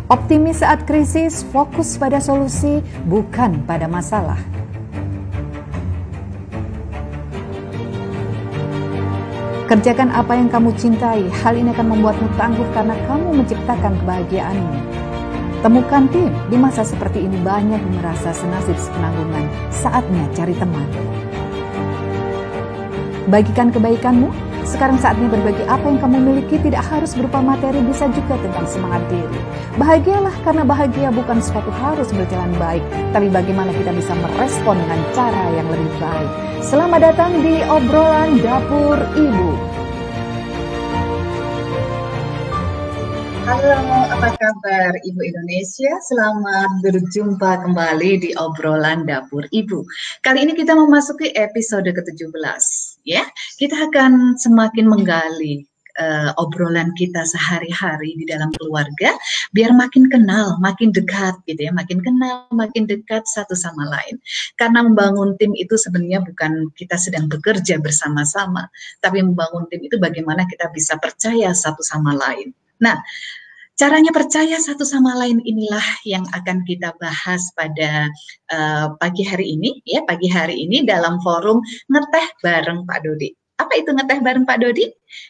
Optimis saat krisis, fokus pada solusi, bukan pada masalah. Kerjakan apa yang kamu cintai, hal ini akan membuatmu tangguh karena kamu menciptakan kebahagiaanmu. Temukan tim, di masa seperti ini banyak yang merasa senasib sepenanggungan, saatnya cari teman. Bagikan kebaikanmu, sekarang saatnya berbagi apa yang kamu miliki, tidak harus berupa materi, bisa juga tentang semangat diri. Bahagialah karena bahagia bukan suatu harus berjalan baik, tapi bagaimana kita bisa merespon dengan cara yang lebih baik. Selamat datang di obrolan Dapur Ibu. Halo, apa kabar Ibu Indonesia? Selamat berjumpa kembali di obrolan Dapur Ibu. Kali ini kita memasuki episode ke-17. Ya, kita akan semakin menggali obrolan kita sehari-hari di dalam keluarga, biar makin kenal, makin dekat gitu ya, makin kenal, makin dekat satu sama lain. Karena membangun tim itu sebenarnya bukan kita sedang bekerja bersama-sama, tapi membangun tim itu bagaimana kita bisa percaya satu sama lain. Nah, caranya percaya satu sama lain inilah yang akan kita bahas pada pagi hari ini, ya, pagi hari ini dalam forum ngeteh bareng Pak Dodi. Apa itu ngeteh bareng Pak Dodi?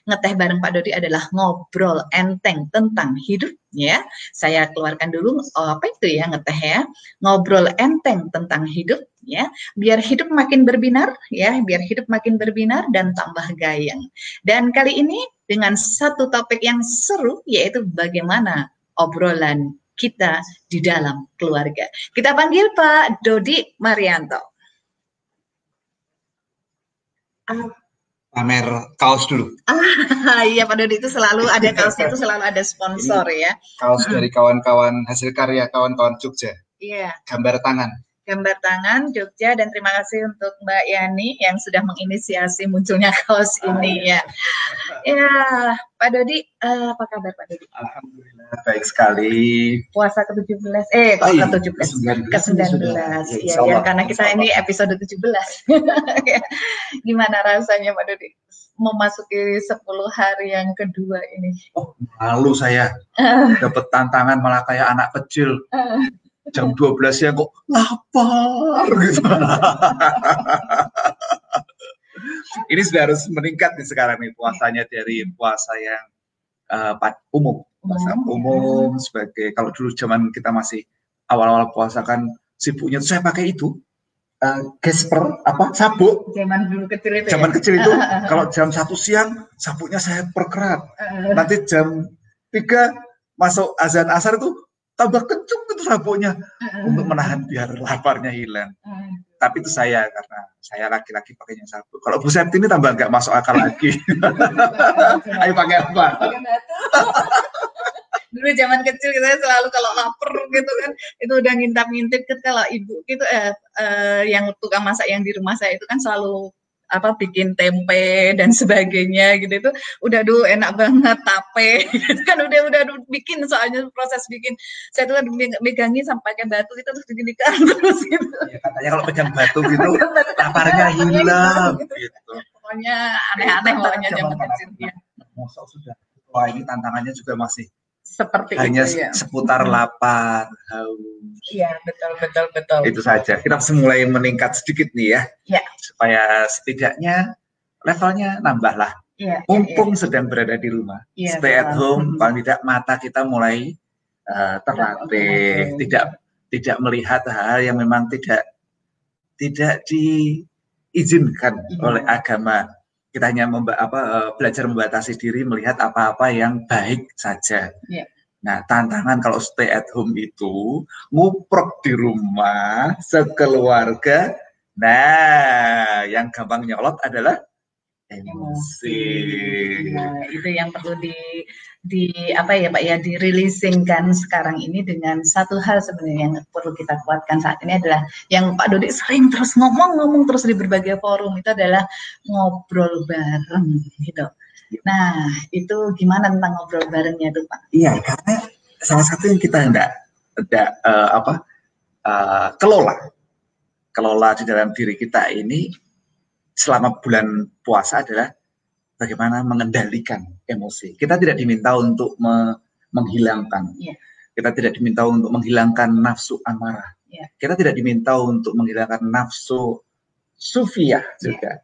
Ngeteh bareng Pak Dodi adalah ngobrol enteng tentang hidup, ya. Saya keluarkan dulu apa itu ya ngeteh ya. Ngobrol enteng tentang hidup, ya. Biar hidup makin berbinar, ya, biar hidup makin berbinar dan tambah gayeng. Dan kali ini dengan satu topik yang seru, yaitu bagaimana obrolan kita di dalam keluarga. Kita panggil Pak Dodi Marianto. Pamer kaos dulu. Iya, Pak Dodi itu selalu ada kaosnya, itu selalu ada sponsor. Ini ya. Kaos dari kawan-kawan hasil karya kawan-kawan Jogja. Iya. Gambar tangan. Gambar tangan Jogja, dan terima kasih untuk Mbak Yani yang sudah menginisiasi munculnya kaos ini ya. Ya, Pak Dodi, apa kabar Pak Dodi? Alhamdulillah baik sekali. Puasa ke-17, ke-17, ke-19 ya, karena kita ini episode 17. Gimana rasanya Pak Dodi memasuki 10 hari yang kedua ini? Oh, malu saya. Dapat tantangan malah kayak anak kecil. Jam 12 ya kok lapar gitu. Ini sudah harus meningkat nih sekarang nih puasanya, dari puasa yang umum, puasa umum sebagai, kalau dulu zaman kita masih awal-awal puasa kan sibuknya tuh saya pakai itu gesper sabuk. Zaman dulu kecil itu. Zaman kecil itu kalau jam 1 siang sabuknya saya perkerat. Nanti jam 3 masuk azan asar itu tambah kencung itu sabuknya untuk menahan biar laparnya hilang. Tapi itu saya, karena saya laki-laki pakainya sabuk. Kalau Bu Septi ini tambah nggak masuk akal lagi. Ayo pakai apa? Dulu zaman kecil kita selalu kalau lapar gitu kan, itu udah ngintip-ngintip ke, kalau ibu gitu yang tukang masak yang di rumah saya itu kan selalu bikin tempe dan sebagainya gitu, itu udah enak banget tape gitu kan, udah bikin, soalnya proses bikin saya tuh megangin sampai pakai batu itu terus diginikan terus gitu. Ya, katanya kalau pegang batu gitu laparnya hilang gitu. Pokoknya aneh-aneh pokoknya zaman kecil ya. Masa sudah, wah ini tantangannya juga masih seperti hanya itu ya, seputar lapar, haus. Iya, betul. Itu saja. Kita harus mulai meningkat sedikit nih ya. Ya. Supaya setidaknya levelnya nambah lah. Ya, mumpung sedang berada di rumah. Ya, stay at home, paling tidak mata kita mulai terlatih, tidak melihat hal yang memang tidak diizinkan oleh agama. Kita hanya belajar membatasi diri, melihat apa-apa yang baik saja. Yeah. Nah, tantangan kalau stay at home itu nguprek di rumah sekeluarga. Nah, yang gampang nyolot adalah emosi. Nah, itu yang perlu dirilisingkan sekarang ini, dengan satu hal sebenarnya yang perlu kita kuatkan saat ini adalah yang Pak Dodi sering terus ngomong terus di berbagai forum, itu adalah ngobrol bareng gitu. Nah, itu gimana tentang ngobrol barengnya tuh Pak? Iya, karena salah satu yang kita kelola di dalam diri kita ini selama bulan puasa adalah bagaimana mengendalikan emosi. Kita tidak diminta untuk menghilangkan, Kita tidak diminta untuk menghilangkan nafsu amarah. Kita tidak diminta untuk menghilangkan nafsu sufiyah juga.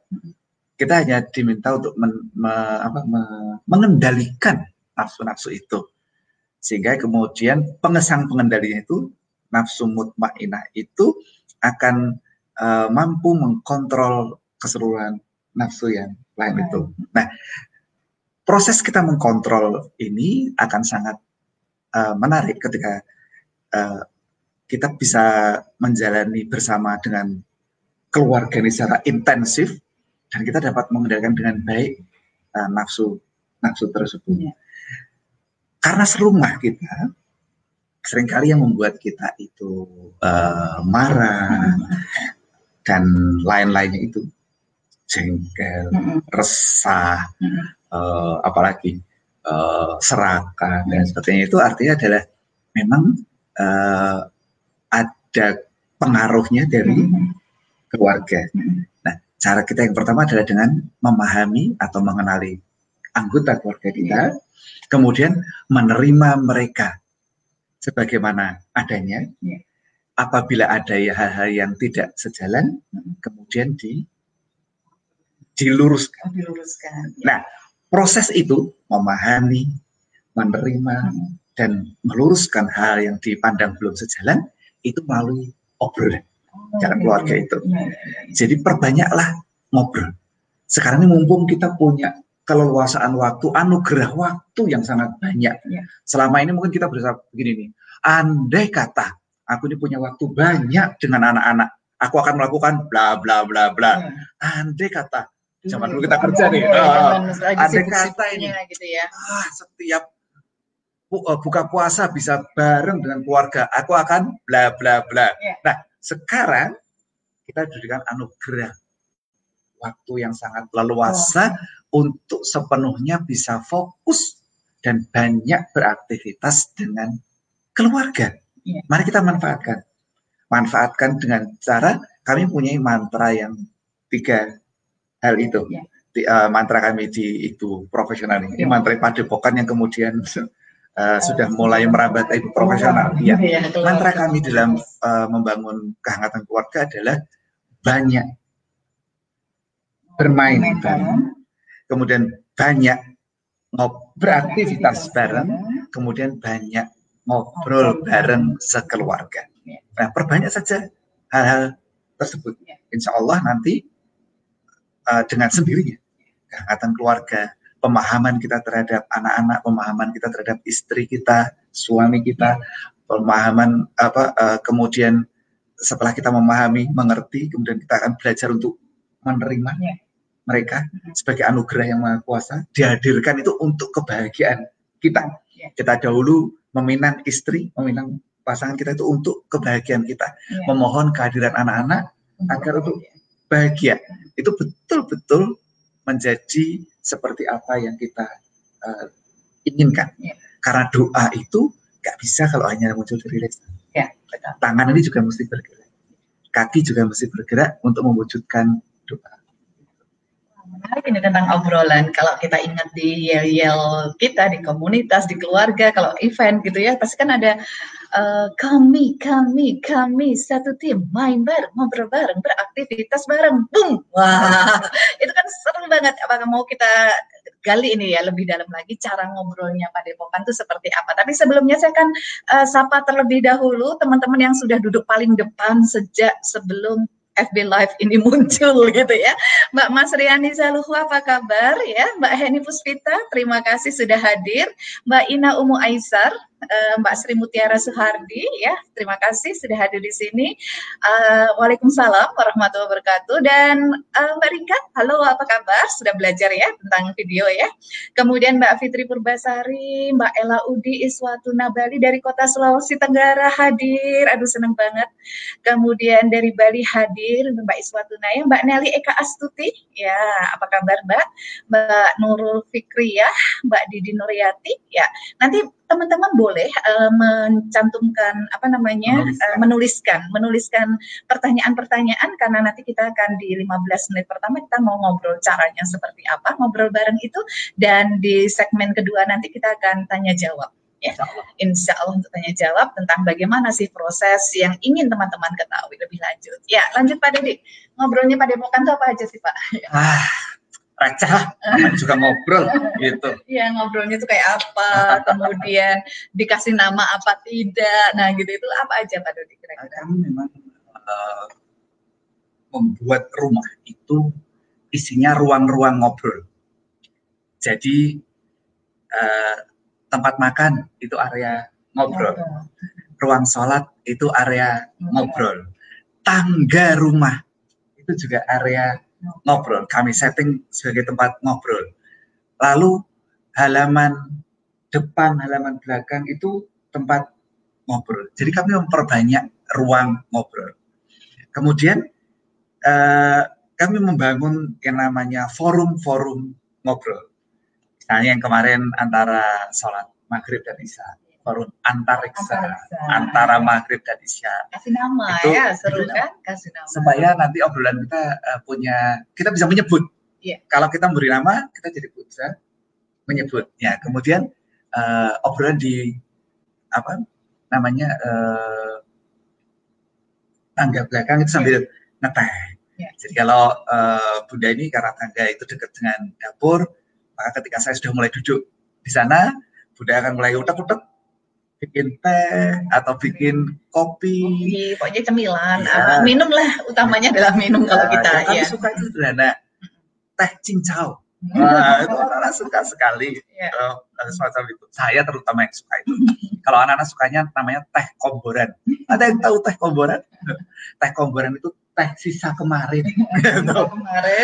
Kita hanya diminta untuk mengendalikan nafsu-nafsu itu. Sehingga kemudian pengesang pengendalinya itu, nafsu mutmainah itu akan mampu mengkontrol keseluruhan nafsu yang lain itu. Nah, proses kita mengkontrol ini akan sangat menarik ketika kita bisa menjalani bersama dengan keluarga ini secara intensif dan kita dapat mengendalikan dengan baik nafsu tersebut. Karena serumah kita seringkali yang membuat kita itu marah dan lain-lainnya itu jengkel, resah, apalagi serakah dan sebagainya, itu artinya adalah memang ada pengaruhnya dari keluarga. Nah, cara kita yang pertama adalah dengan memahami atau mengenali anggota keluarga kita, kemudian menerima mereka sebagaimana adanya. Apabila ada hal-hal yang tidak sejalan, kemudian diluruskan. Nah, proses itu memahami, menerima, dan meluruskan hal yang dipandang belum sejalan itu melalui obrolan dalam keluarga itu. Jadi perbanyaklah ngobrol. Sekarang ini mumpung kita punya keleluasaan waktu, anugerah waktu yang sangat banyak. Selama ini mungkin kita berusaha begini nih, andai kata aku ini punya waktu banyak dengan anak-anak, aku akan melakukan bla bla bla bla. Andai kata zaman dulu kita kerja nih, andai kata ini gitu ya. Setiap buka puasa bisa bareng dengan keluarga, aku akan bla bla bla. Nah, sekarang kita diberikan anugerah waktu yang sangat leluasa untuk sepenuhnya bisa fokus dan banyak beraktivitas dengan keluarga. Mari kita manfaatkan dengan cara kami punya mantra yang 3 hal itu. Mantra kami di Ibu Profesional ini mantra padepokan yang kemudian sudah mulai merambat Ibu Profesional. Mantra kami dalam membangun kehangatan keluarga adalah banyak bermain bareng, kemudian banyak beraktivitas bareng, kemudian banyak ngobrol bareng sekeluarga. Nah, perbanyak saja hal-hal tersebut. Insya Allah nanti dengan sendirinya kehangatan keluarga, pemahaman kita terhadap anak-anak, pemahaman kita terhadap istri kita, suami kita, pemahaman kemudian setelah kita memahami, mengerti, kemudian kita akan belajar untuk menerima mereka sebagai anugerah yang Maha Kuasa, dihadirkan itu untuk kebahagiaan kita. Kita dahulu meminang istri, meminang pasangan kita itu untuk kebahagiaan kita, memohon kehadiran anak-anak agar untuk bahagia. Itu betul-betul menjadi seperti apa yang kita inginkan. Karena doa itu nggak bisa kalau hanya muncul dari lisan. Tangan ini juga mesti bergerak, kaki juga mesti bergerak untuk mewujudkan doa. Menarik ini tentang obrolan. Kalau kita ingat di yel-yel kita, di komunitas, di keluarga, kalau event gitu ya, pasti kan ada kami satu tim, main bareng, ngobrol bareng, beraktivitas bareng, boom. Wah, itu kan seru banget. Apakah mau kita gali ini ya lebih dalam lagi cara ngobrolnya Padepokan itu seperti apa? Tapi sebelumnya saya kan sapa terlebih dahulu teman-teman yang sudah duduk paling depan sejak sebelum FB Live ini muncul gitu ya. Mbak Mas Riani Zaluhu, apa kabar ya? Mbak Heni Puspita, terima kasih sudah hadir. Mbak Ina Umu Aisar, Mbak Sri Mutiara Suhardi ya, terima kasih sudah hadir di sini. Waalaikumsalam warahmatullahi wabarakatuh. Dan Mbak Rika, halo, apa kabar? Sudah belajar ya tentang video ya. Kemudian Mbak Fitri Purbasari, Mbak Ella Udi Iswatuna Bali dari Kota Sulawesi Tenggara hadir. Aduh, senang banget. Kemudian dari Bali hadir Mbak Iswatuna ya, Mbak Nelly Eka Astuti ya, apa kabar Mbak? Mbak Nurul Fikriyah, Mbak Didi Nuryati ya. Nanti teman-teman boleh mencantumkan apa namanya, menuliskan pertanyaan-pertanyaan, karena nanti kita akan di 15 menit pertama kita mau ngobrol caranya seperti apa ngobrol bareng itu, dan di segmen kedua nanti kita akan tanya jawab ya. Insya Allah untuk tanya jawab tentang bagaimana sih proses yang ingin teman-teman ketahui lebih lanjut. Ya, lanjut Pak Dodi. Ngobrolnya Pak Depokan itu apa aja sih Pak? Receh lah, namanya juga ngobrol gitu. Iya, ngobrolnya itu kayak apa, kemudian dikasih nama apa tidak, nah gitu itu apa aja Pak Dodi kira-kira? Kami memang membuat rumah itu isinya ruang-ruang ngobrol. Jadi tempat makan itu area ngobrol, ruang sholat itu area ngobrol, tangga rumah itu juga area ngobrol, kami setting sebagai tempat ngobrol. Lalu halaman depan, halaman belakang itu tempat ngobrol. Jadi kami memperbanyak ruang ngobrol. Kemudian kami membangun yang namanya forum-forum ngobrol. Misalnya yang kemarin antara sholat maghrib dan isya, forum antariksa, antara maghrib dan isya. Kasih nama itu, ya, seru kan? Kasih nama. Supaya nanti obrolan kita kita bisa menyebut. Yeah. Kalau kita memberi nama, kita jadi bisa menyebut. Ya, kemudian obrolan di apa namanya tangga belakang itu sambil ngeteh. Yeah. Jadi kalau Bunda ini karena tangga itu dekat dengan dapur, maka ketika saya sudah mulai duduk di sana, Bunda akan mulai utek-utek bikin teh atau bikin kopi, pokoknya cemilan, minum lah, utamanya adalah minum kalau kita. Kami suka itu sederhana, teh cincau. Nah, itu anak-anak suka sekali, semacam itu. Saya terutama yang suka itu. Kalau anak-anak sukanya namanya teh komboran. Ada yang tahu teh komboran? Teh komboran itu teh sisa kemarin.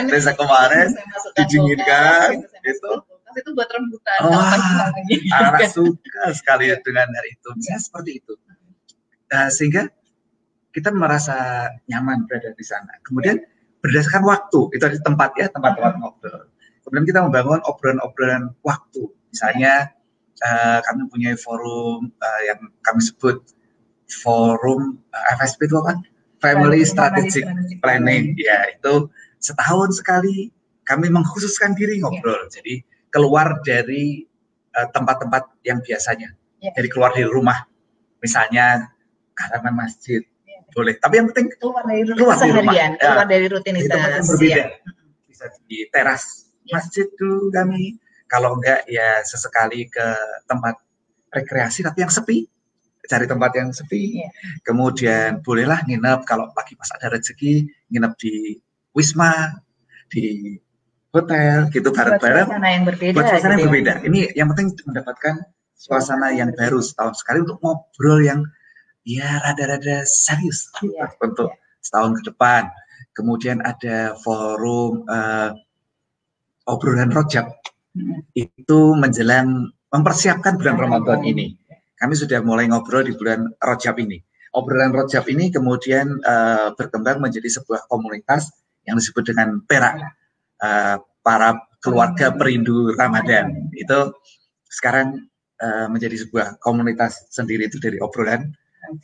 Sisa kemarin didinginkan, itu buat rembukan. Anak suka sekali dengan hari itu. Misalnya seperti itu. Sehingga kita merasa nyaman berada di sana. Kemudian berdasarkan waktu, itu di tempat ya, tempat-tempat ngobrol. Kemudian kita membangun obrolan-obrolan waktu. Misalnya kami punya forum yang kami sebut forum FSP itu apa? Family Strategic Planning. Ya, itu setahun sekali kami mengkhususkan diri ngobrol. Jadi keluar dari tempat-tempat yang biasanya, jadi keluar dari rumah, misalnya halaman masjid, boleh. Tapi yang penting keluar dari rumah, keluar dari rutinitas. Di tempat yang berbeda, bisa di teras masjid dulu kami. Kalau enggak ya sesekali ke tempat rekreasi, tapi yang sepi, cari tempat yang sepi. Kemudian bolehlah nginep kalau lagi pas ada rezeki, nginep di wisma, di hotel gitu bareng-bareng. Suasana yang berbeda. Buat suasana yang berbeda. Ini yang penting mendapatkan suasana yang baru setahun sekali untuk ngobrol yang ya rada-rada serius untuk setahun ke depan. Kemudian ada forum obrolan Rojab. Itu menjelang mempersiapkan bulan Ramadan ini. Kami sudah mulai ngobrol di bulan Rojab ini. Obrolan Rojab ini kemudian berkembang menjadi sebuah komunitas yang disebut dengan Perak. Para keluarga perindu Ramadan itu sekarang menjadi sebuah komunitas sendiri itu dari obrolan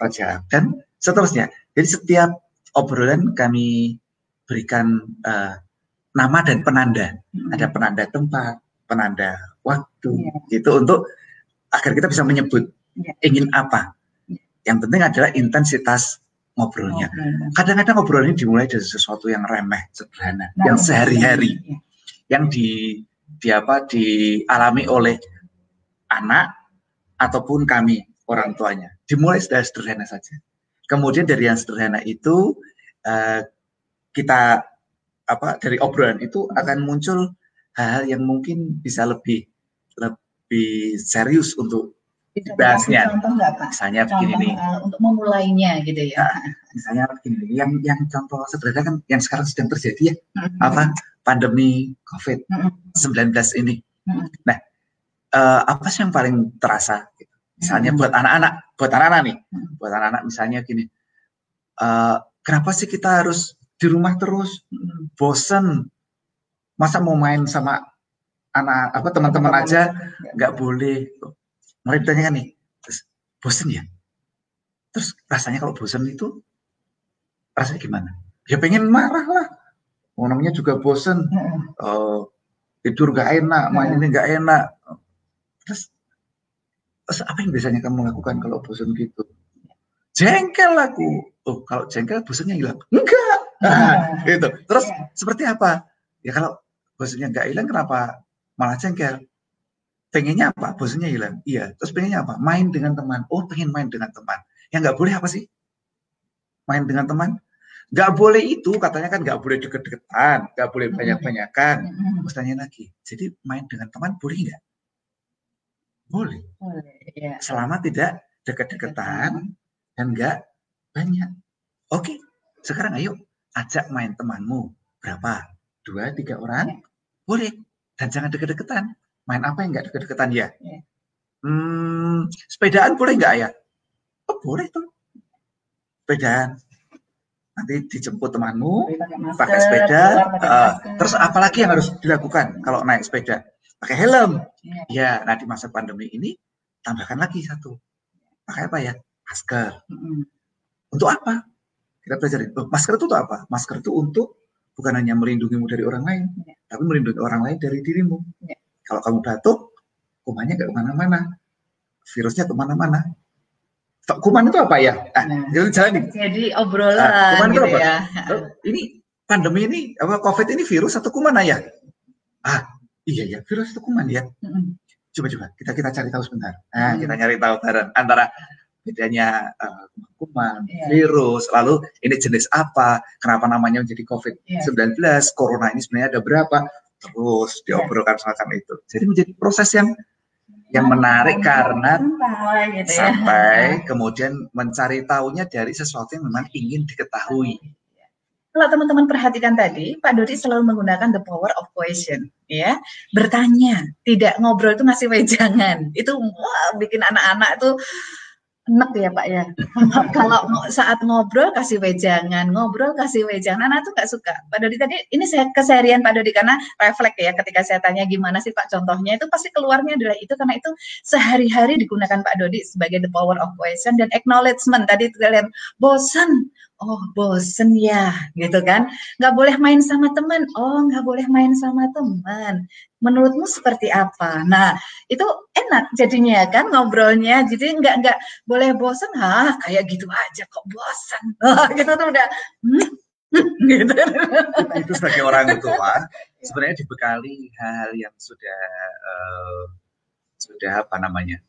Rojab dan seterusnya. Jadi setiap obrolan kami berikan nama dan penanda. Ada penanda tempat, penanda waktu, gitu untuk agar kita bisa menyebut ingin apa. Yang penting adalah intensitas ngobrolnya. Kadang-kadang ngobrol ini dimulai dari sesuatu yang remeh, sederhana, yang sehari-hari, yang dialami oleh anak ataupun kami orang tuanya. Dimulai dari sederhana saja. Kemudian dari yang sederhana itu kita dari obrolan itu akan muncul hal-hal yang mungkin bisa lebih serius untuk dibahasnya. Misalnya begini nih, untuk memulainya gitu ya. Misalnya begini, yang contoh sederhana kan yang sekarang sedang terjadi ya, pandemi COVID-19 ini. Nah, apa sih yang paling terasa? Gitu. Misalnya buat anak-anak nih, buat anak-anak misalnya gini, kenapa sih kita harus di rumah terus, bosen, masa mau main sama teman-teman aja nggak boleh. Mulai ditanyakan nih, terus bosen ya? Terus rasanya kalau bosen itu, rasanya gimana? Ya pengen marah lah. Namanya juga bosen, tidur gak enak, main ini gak enak. Terus Terus apa yang biasanya kamu lakukan kalau bosan gitu? Jengkel aku. Oh, kalau jengkel bosannya hilang? Enggak. Nah, gitu. Terus seperti apa? Ya kalau bosannya enggak hilang, kenapa malah jengkel? Pengennya apa? Bosannya hilang. Iya. Terus pengennya apa? Main dengan teman. Oh, pengen main dengan teman. Yang nggak boleh apa sih? Main dengan teman? Nggak boleh itu, katanya kan nggak boleh deket-deketan, nggak boleh banyak-banyakan. Terus tanya lagi, jadi main dengan teman boleh nggak? Boleh. Ya. Selama tidak deket-deketan dan nggak banyak. Oke, sekarang ayo ajak main temanmu. Berapa? 2, 3 orang? Boleh. Dan jangan deket-deketan. Main apa yang nggak deket-deketan ya? Sepedaan boleh nggak ya? Oh, boleh tuh. Sepedaan. Nanti dijemput temanmu, pakai sepeda, terus apalagi yang harus dilakukan kalau naik sepeda? Pakai helm. Ya, nah di masa pandemi ini tambahkan lagi satu. Pakai apa ya? Masker. Untuk apa? Kita pelajari. Masker itu untuk apa? Masker itu untuk bukan hanya melindungimu dari orang lain, tapi melindungi orang lain dari dirimu. Kalau kamu batuk, kumannya nggak kemana-mana, virusnya kemana-mana. Kuman itu apa ya? Jadi obrolan kuman gitu itu apa? ya. Ini pandemi ini apa COVID ini virus atau kuman ya? Iya ya, virus atau kuman ya. Coba kita cari tahu sebentar. Nah, kita nyari tahu antara bedanya kuman, virus, lalu ini jenis apa, kenapa namanya menjadi COVID-19, corona ini sebenarnya ada berapa, terus diobrolkan semacam itu. Jadi menjadi proses yang menarik karena sampai kemudian mencari tahunya dari sesuatu yang memang ingin diketahui. Kalau teman-teman perhatikan tadi, Pak Dodi selalu menggunakan the power of question, ya, bertanya, tidak ngobrol itu ngasih wejangan, itu bikin anak-anak itu enak ya Pak ya. Kalau saat ngobrol kasih wejangan, anak tuh nggak suka. Pak Dodi tadi, ini saya keseharian Pak Dodi karena refleks ya, ketika saya tanya gimana sih Pak contohnya, itu pasti keluarnya adalah itu, karena itu sehari-hari digunakan Pak Dodi sebagai the power of question dan acknowledgement. Tadi kalian bosan, oh bosen ya, gitu kan. Nggak boleh main sama teman, oh nggak boleh main sama teman. Menurutmu seperti apa? Nah, itu enak jadinya kan ngobrolnya. Jadi nggak boleh bosan, kayak gitu aja kok bosan. Gitu tuh udah gitu. Itu sebagai orang tua sebenarnya dibekali hal yang sudah apa namanya?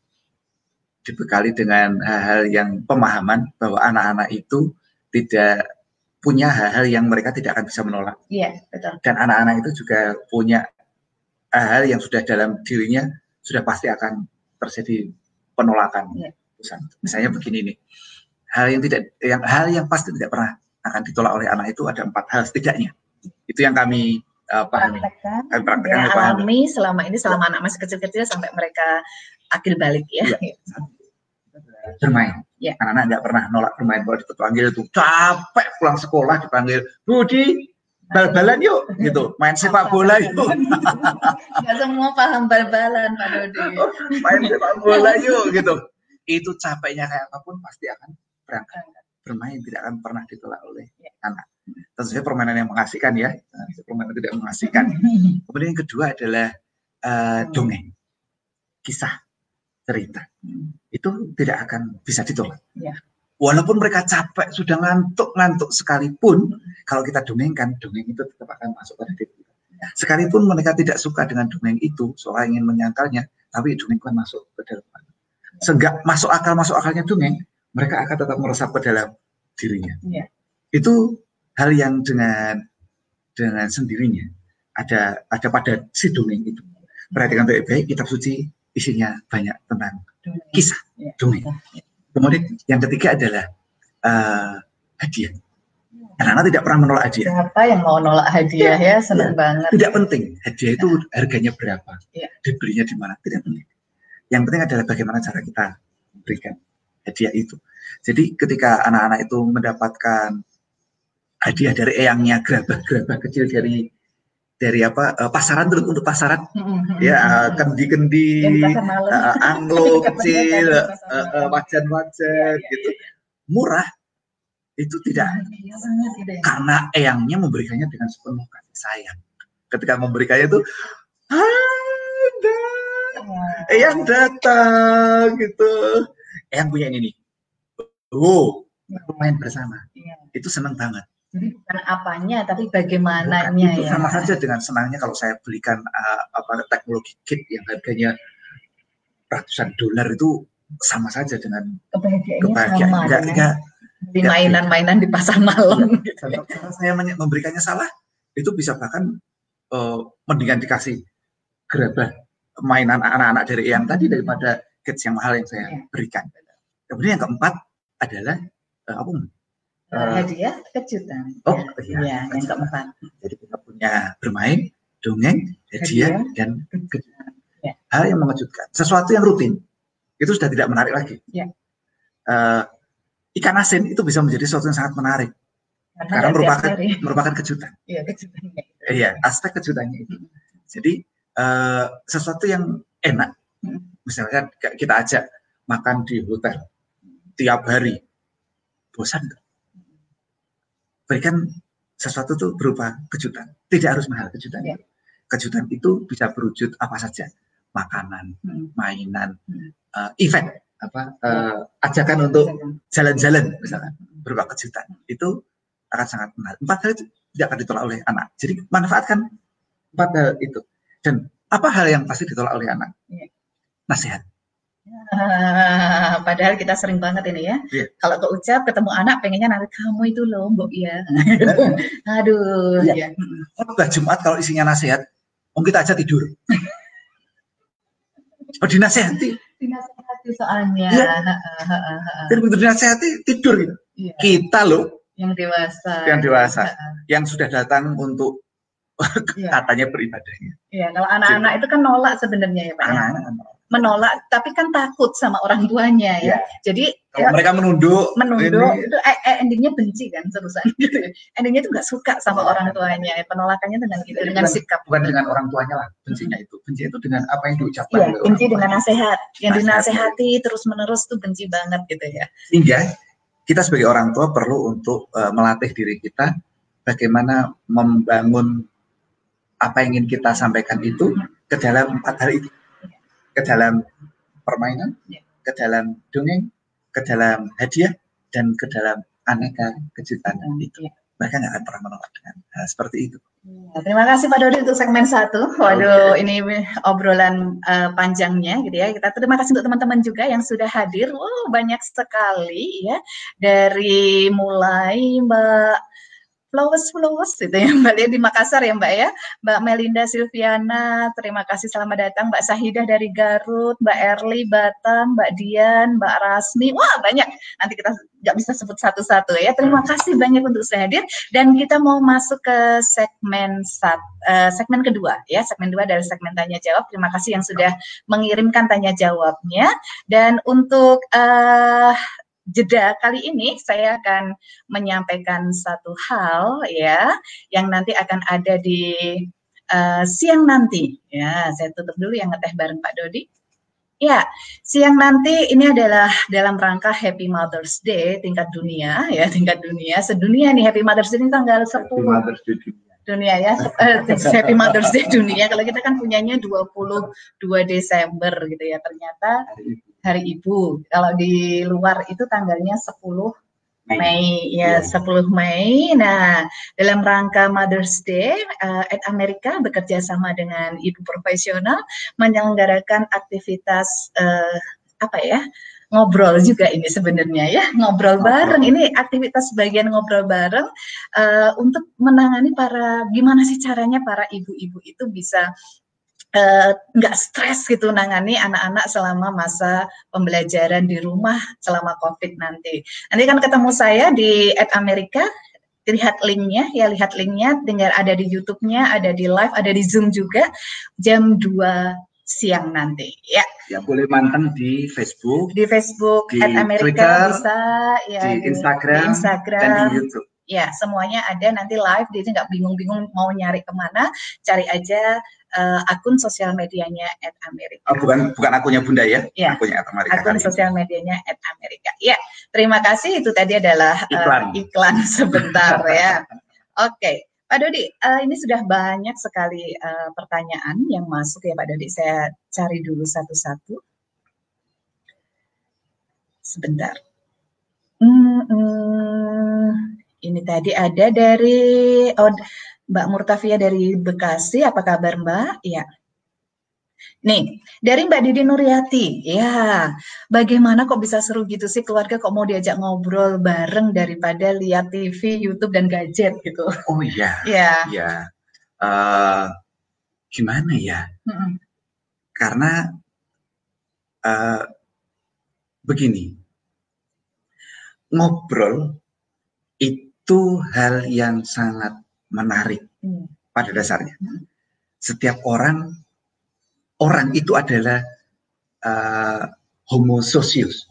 Dibekali dengan hal-hal yang pemahaman bahwa anak-anak itu tidak punya hal-hal yang mereka tidak akan bisa menolak. Iya, betul. Dan anak-anak itu juga punya hal yang sudah dalam dirinya sudah pasti akan terjadi penolakan. Misalnya begini nih, hal yang pasti tidak pernah akan ditolak oleh anak itu ada 4 hal setidaknya. Itu yang kami pahami. Kami praktekkan, alami selama ini, selama anak masih kecil-kecil sampai mereka akil balik ya. Bermain. Anak-anak nggak pernah nolak bermain. Kalau dipanggil itu capek pulang sekolah dipanggil, Budi, bal-balan yuk, gitu, main sepak bola yuk. Nggak semua paham bal-balan Pak Dodi. Main sepak bola yuk, gitu. Itu capeknya kayak apapun pasti akan berangkat. Bermain tidak akan pernah ditolak oleh anak. Tentu saja permainan yang mengasihkan ya, permainan tidak mengasihkan. Kemudian yang kedua adalah dongeng, kisah, cerita. Itu tidak akan bisa ditolak. Walaupun mereka capek, sudah ngantuk sekalipun, kalau kita dongengkan, dongeng itu tetap akan masuk pada diri kita. Sekalipun mereka tidak suka dengan dongeng itu, seolah ingin menyangkalnya, tapi dongeng kan masuk ke dalam. Sehingga masuk akalnya dongeng, mereka akan tetap meresap ke dalam dirinya. Itu hal yang dengan sendirinya ada pada si dongeng itu. Perhatikan baik-baik, kitab suci isinya banyak tentang kisah dongeng. Kemudian yang ketiga adalah hadiah. Anak-anak tidak pernah menolak hadiah. Siapa yang mau nolak hadiah ya? Senang banget. Tidak penting hadiah itu harganya berapa, dibelinya di mana, tidak penting. Yang penting adalah bagaimana cara kita berikan hadiah itu. Jadi ketika anak-anak itu mendapatkan hadiah dari eyangnya, gerabah kecil dari pasaran, terus untuk pasaran ya, kendi anglo kecil, wajan gitu, murah, itu tidak karena eyangnya memberikannya dengan sepenuh kasih sayang. Ketika memberikannya itu ada Eyang datang gitu. Eyang punya ini nih. Oh, main bersama. Itu senang banget. Jadi bukan apanya, tapi bagaimananya itu ya. sama saja dengan senangnya kalau saya belikan teknologi kit yang harganya ratusan dolar, itu sama saja dengan kebahagiaan. Sama di mainan-mainan di pasar malam. Gitu. Kalau saya memberikannya salah, itu bisa bahkan mendingan dikasih gerabah mainan anak-anak dari yang tadi daripada kits yang mahal yang saya berikan. Kemudian yang keempat adalah hadiah kejutan. Oh iya, yang keempat. Jadi kita punya bermain, dongeng, hadiah dan kejutan. Hal yang mengejutkan, sesuatu yang rutin itu sudah tidak menarik lagi. Ikan asin itu bisa menjadi sesuatu yang sangat menarik karena merupakan kejutan. Iya, aspek kejutannya itu. Jadi sesuatu yang enak, misalkan kita ajak makan di hotel tiap hari, bosan nggak? Berikan sesuatu itu berupa kejutan, tidak harus mahal kejutan. Kejutan itu bisa berwujud apa saja, makanan, mainan, event, ajakan untuk jalan-jalan misalkan berupa kejutan, itu akan sangat menarik. 4 hal itu tidak akan ditolak oleh anak. Jadi manfaatkan 4 hal itu. Dan apa hal yang pasti ditolak oleh anak? Nasihat. Padahal kita sering banget ini ya. Kalau keucap ketemu anak pengennya nanti kamu itu loh, Mbok ya. Aduh. Khotbah Jumat kalau isinya nasihat, kita aja tidur. Dinasehati. Dinasehati soalnya. Dan begitu dinasehati tidur gitu. Kita loh. Yang dewasa. Yang sudah datang untuk katanya beribadahnya. Iya, kalau anak-anak itu kan nolak sebenarnya ya Pak. Anak-anak menolak, tapi kan takut sama orang tuanya ya. Jadi kalau mereka menunduk itu endingnya benci kan terusan. Endingnya itu nggak suka sama orang tuanya. Penolakannya dengan itu, dengan sikap. Bukan dengan orang tuanya lah, bencinya itu. Benci itu dengan apa yang diucapkan. Iya, benci dengan nasihat. Yang dinasehati terus-menerus tuh benci banget gitu ya. Sehingga kita sebagai orang tua perlu untuk melatih diri kita bagaimana membangun apa yang ingin kita sampaikan itu ke dalam 4 hal itu. Ke dalam permainan, ke dalam dongeng, ke dalam hadiah, dan ke dalam aneka kejutan itu. Mereka nggak akan pernah menolak dengan seperti itu. Terima kasih Pak Dodi untuk segmen 1. Waduh, ini obrolan panjangnya gitu ya. Kita terima kasih untuk teman-teman juga yang sudah hadir. Wow, banyak sekali ya. Dari mulai Mbak Flowers itu ya Mbak Lia di Makassar ya Mbak ya, Mbak Melinda Silviana, terima kasih selamat datang, Mbak Sahidah dari Garut, Mbak Erli Batam, Mbak Dian, Mbak Rasmi, wah banyak, nanti kita nggak bisa sebut satu-satu ya. Terima kasih banyak untuk saya hadir dan kita mau masuk ke segmen kedua ya, segmen 2 dari segmen tanya jawab. Terima kasih yang sudah mengirimkan tanya jawabnya dan untuk jeda kali ini saya akan menyampaikan satu hal ya yang nanti akan ada di siang nanti ya. Saya tutup dulu yang ngeteh bareng Pak Dodi. Ya, siang nanti ini adalah dalam rangka Happy Mother's Day tingkat dunia ya, tingkat dunia sedunia nih. Happy Mother's Day ini tanggal 10 dunia ya, Happy Mother's Day dunia. Kalau kita kan punyanya 22 Desember gitu ya, ternyata Hari Ibu. Kalau di luar itu tanggalnya 10 Mei ya, 10 Mei. Nah, dalam rangka Mother's Day, Ed America bekerja sama dengan ibu profesional menyelenggarakan aktivitas ngobrol juga ini sebenarnya ya, ngobrol bareng. Ini aktivitas bagian ngobrol bareng untuk menangani gimana sih caranya para ibu-ibu itu bisa nggak stres gitu nangani anak-anak selama masa pembelajaran di rumah selama COVID nanti. Nanti kan ketemu saya di Ed America, lihat linknya ya, tinggal ada di YouTube-nya, ada di live, ada di Zoom juga jam 2 siang nanti ya. Ya boleh manteng di Facebook, di Ed America Twitter, bisa ya, di Instagram dan di YouTube. Ya, semuanya ada nanti live, jadi nggak bingung-bingung mau nyari kemana, cari aja akun sosial medianya Ed America. Oh, bukan akunnya Bunda ya? Akunnya Ed America. Akun sosial medianya Ed America. Ya, terima kasih. Itu tadi adalah iklan sebentar ya. Oke, Pak Dodi, ini sudah banyak sekali pertanyaan yang masuk ya Pak Dodi. Saya cari dulu satu-satu. Sebentar. Ini tadi ada dari Mbak Murtafia dari Bekasi. Apa kabar Mbak? Ya. Nih, dari Mbak Didi Nuryati, ya, bagaimana kok bisa seru gitu sih keluarga kok mau diajak ngobrol bareng daripada lihat TV, YouTube, dan gadget gitu. Oh iya, ya. Gimana ya? Karena begini, ngobrol itu hal yang sangat menarik pada dasarnya. Setiap orang itu adalah homo socius.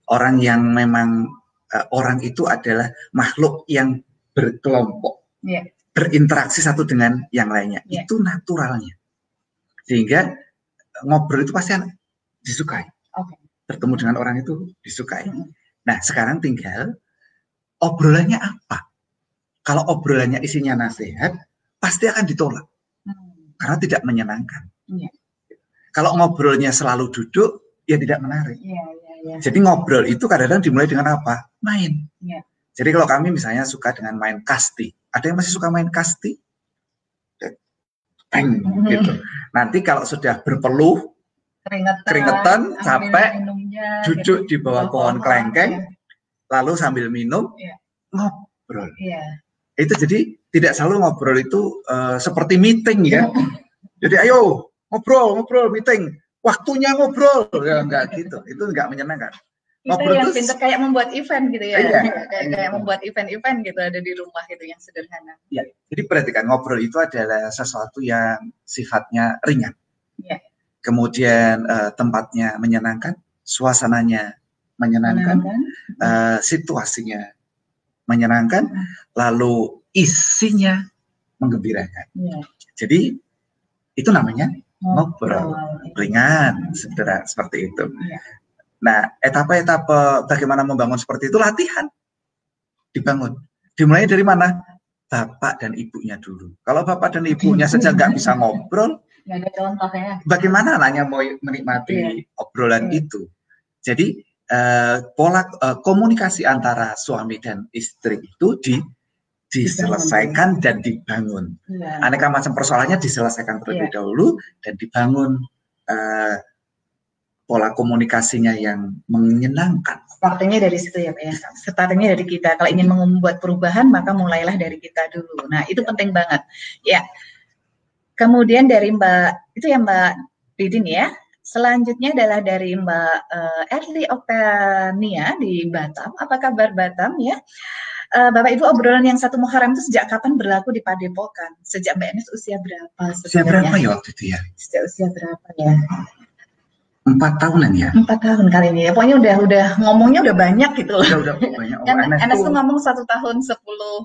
Orang yang memang orang itu adalah makhluk yang berkelompok, berinteraksi satu dengan yang lainnya. Itu naturalnya. Sehingga ngobrol itu pasti disukai. Bertemu dengan orang itu disukai. Nah, sekarang tinggal obrolannya apa? Kalau obrolannya isinya nasihat, pasti akan ditolak. Karena tidak menyenangkan. Kalau ngobrolnya selalu duduk, ya tidak menarik. Jadi ngobrol itu kadang-kadang dimulai dengan apa? Main. Jadi kalau kami misalnya suka dengan main kasti. Ada yang masih suka main kasti? Gitu. Nanti kalau sudah berpeluh, keringetan, capek, duduk di bawah pohon kelengkeng, lalu sambil minum, ngobrol. Itu jadi tidak selalu ngobrol itu seperti meeting ya. Jadi ayo ngobrol, meeting. Waktunya ngobrol. Ya enggak gitu. Itu enggak menyenangkan. Ngobrol yang pintar kayak membuat event gitu ya. Kayak membuat event-event gitu ada di rumah gitu yang sederhana. Ya, jadi perhatikan ngobrol itu adalah sesuatu yang sifatnya ringan. Kemudian tempatnya menyenangkan, suasananya menyenangkan, situasinya menyenangkan, lalu isinya menggembirakan. Jadi itu namanya ngobrol ringan, sederhana seperti itu. Nah, etapa-etapa bagaimana membangun seperti itu latihan dibangun. Dimulai dari mana? Bapak dan ibunya dulu. Kalau bapak dan ibunya saja nggak bisa ngobrol, nggak ada contohnya. Bagaimana anaknya mau menikmati obrolan itu? Jadi pola komunikasi antara suami dan istri itu diselesaikan dan dibangun. Aneka macam persoalannya diselesaikan terlebih dahulu dan dibangun pola komunikasinya yang menyenangkan. Startingnya dari situ ya Pak ya. Startingnya dari kita. Kalau ingin membuat perubahan maka mulailah dari kita dulu. Nah itu penting banget. Ya. Kemudian dari Mbak itu ya Mbak Didin ya. Selanjutnya adalah dari Mbak Erli Oktania di Batam. Apa kabar Batam ya? Bapak Ibu, obrolan yang 1 Muharram itu sejak kapan berlaku di Padepokan? Sejak Mbak Enes usia berapa? Usia berapa ya waktu itu ya? Sejak usia berapa ya? 4 tahunan ya? 4 tahun kali ini ya. Pokoknya udah ngomongnya udah banyak gitu loh. Udah banyak. Kan Enes tuh ngomong 1 tahun 10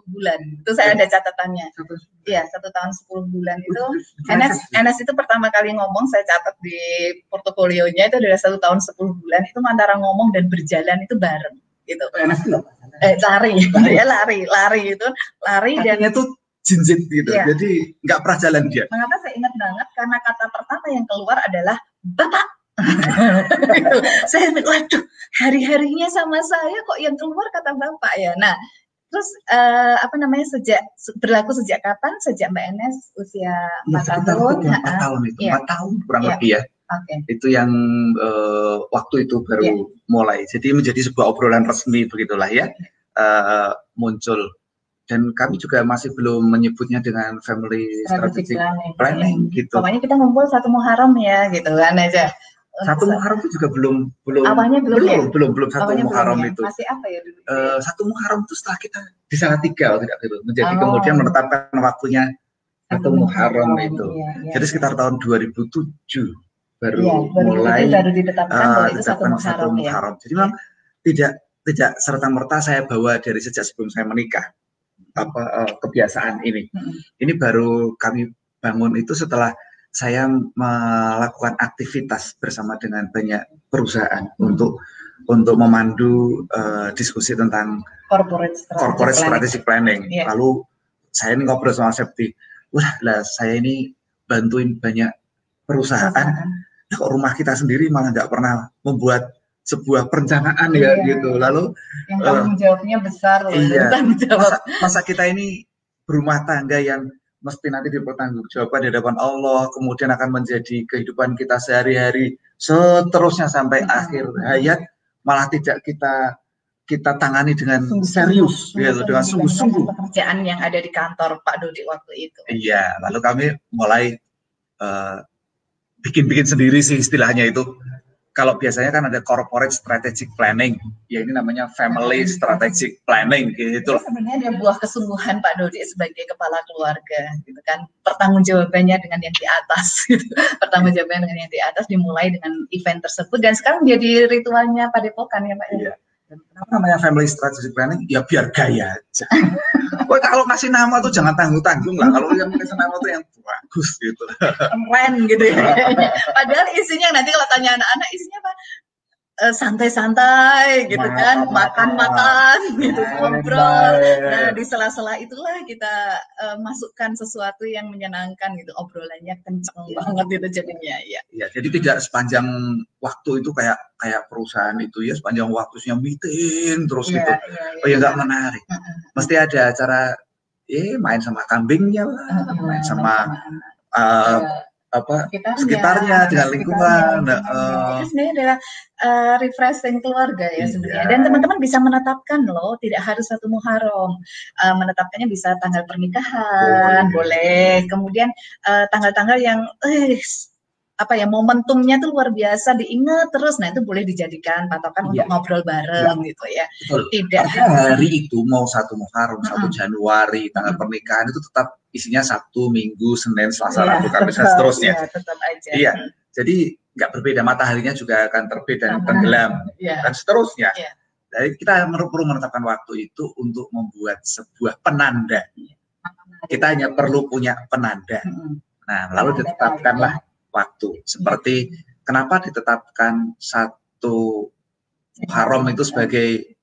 bulan. Itu saya ada catatannya. Iya, 1 tahun 10 bulan itu. Enes itu pertama kali ngomong saya catat di portofolionya itu adalah 1 tahun 10 bulan. Itu antara ngomong dan berjalan itu bareng gitu. Enes itu lari itu dan itu jinjit gitu. Ya. Jadi nggak pernah jalan dia. Mengapa saya ingat banget karena kata pertama yang keluar adalah bapak. Saya waduh, hari-harinya sama saya kok yang keluar kata bapak ya. Nah, terus berlaku sejak kapan? Sejak Mbak Enes usia 4 tahun. 4 tahun itu, 4 tahun kurang lebih ya. Itu yang waktu itu baru mulai. Jadi menjadi sebuah obrolan resmi begitulah ya. Muncul. Dan kami juga masih belum menyebutnya dengan family strategic planning gitu. Pokoknya kita ngumpul 1 Muharram ya gitu kan aja. 1 Muharram itu juga belum awalnya belum 1 Muharram ya? itu. Masih apa ya dulu? 1 Muharram itu setelah kita di Salatiga tidak gitu. Menjadi kemudian menetapkan waktunya 1 Muharram itu. Jadi sekitar tahun 2007 baru mulai baru ditetapkan bahwa itu 1 Muharram ya. Jadi memang tidak serta-merta saya bawa dari sejak sebelum saya menikah kebiasaan ini. Ini baru kami bangun itu setelah saya melakukan aktivitas bersama dengan banyak perusahaan untuk memandu diskusi tentang corporate strategic planning. Lalu saya ini ngobrol sama Septi, wah lah saya ini bantuin banyak perusahaan, kok rumah kita sendiri malah nggak pernah membuat sebuah perencanaan ya gitu. Lalu yang tanggung jawabnya besar loh. Iya. Masa kita ini berumah tangga yang mesti nanti dipertanggungjawabkan di hadapan Allah, kemudian akan menjadi kehidupan kita sehari-hari seterusnya sampai akhir hayat, malah tidak kita tangani dengan serius, dengan sungguh-sungguh. Pekerjaan yang ada di kantor Pak Dodi waktu itu. Iya, lalu kami mulai bikin-bikin sendiri sih istilahnya itu. Kalau biasanya kan ada corporate strategic planning, ya ini namanya family strategic planning gitu. Sebenarnya ada buah kesungguhan Pak Dodi sebagai kepala keluarga, gitu kan. Pertanggungjawabannya dengan yang di atas, gitu. Pertanggungjawabannya dengan yang di atas dimulai dengan event tersebut dan sekarang menjadi ritualnya Padepokan ya Pak. Iya. Kenapa namanya family strategic planning? Ya biar gaya aja. Wah, kalau ngasih nama tuh jangan tanggung-tanggung lah. Kalau yang ngasih nama tuh yang bagus gitu. Keren gitu ya. Padahal isinya nanti kalau tanya anak-anak isinya apa? Santai-santai gitu kan, makan-makan gitu, ngobrol. Nah di sela-sela itulah kita masukkan sesuatu yang menyenangkan gitu, obrolannya kenceng banget gitu jadinya ya. Ya, jadi tidak sepanjang waktu itu kayak perusahaan itu ya, sepanjang waktunya meeting terus gitu. Oh ya nggak menarik. Mesti ada acara main sama kambingnya lah, main sama sekitarnya dengan lingkungan. Itu sebenarnya adalah refreshing keluarga ya sebenarnya. Dan teman-teman bisa menetapkan loh, tidak harus satu Muharram. Menetapkannya bisa tanggal pernikahan, boleh. Kemudian tanggal-tanggal yang momentumnya tuh luar biasa diingat terus. Nah, itu boleh dijadikan patokan untuk ngobrol bareng gitu ya. Betul. Tidak hari itu mau 1 Muharram, 1 Januari, tanggal pernikahan itu tetap isinya Sabtu, Minggu, Senin, Selasa, Rabu, Kamis dan seterusnya. Tetap aja. Iya. Jadi nggak berbeda, mataharinya juga akan terbit dan tenggelam dan seterusnya. Jadi kita perlu menetapkan waktu itu untuk membuat sebuah penanda. Kita hanya perlu punya penanda. Nah, lalu ditetapkanlah waktu. Seperti kenapa ditetapkan 1 Muharram itu sebagai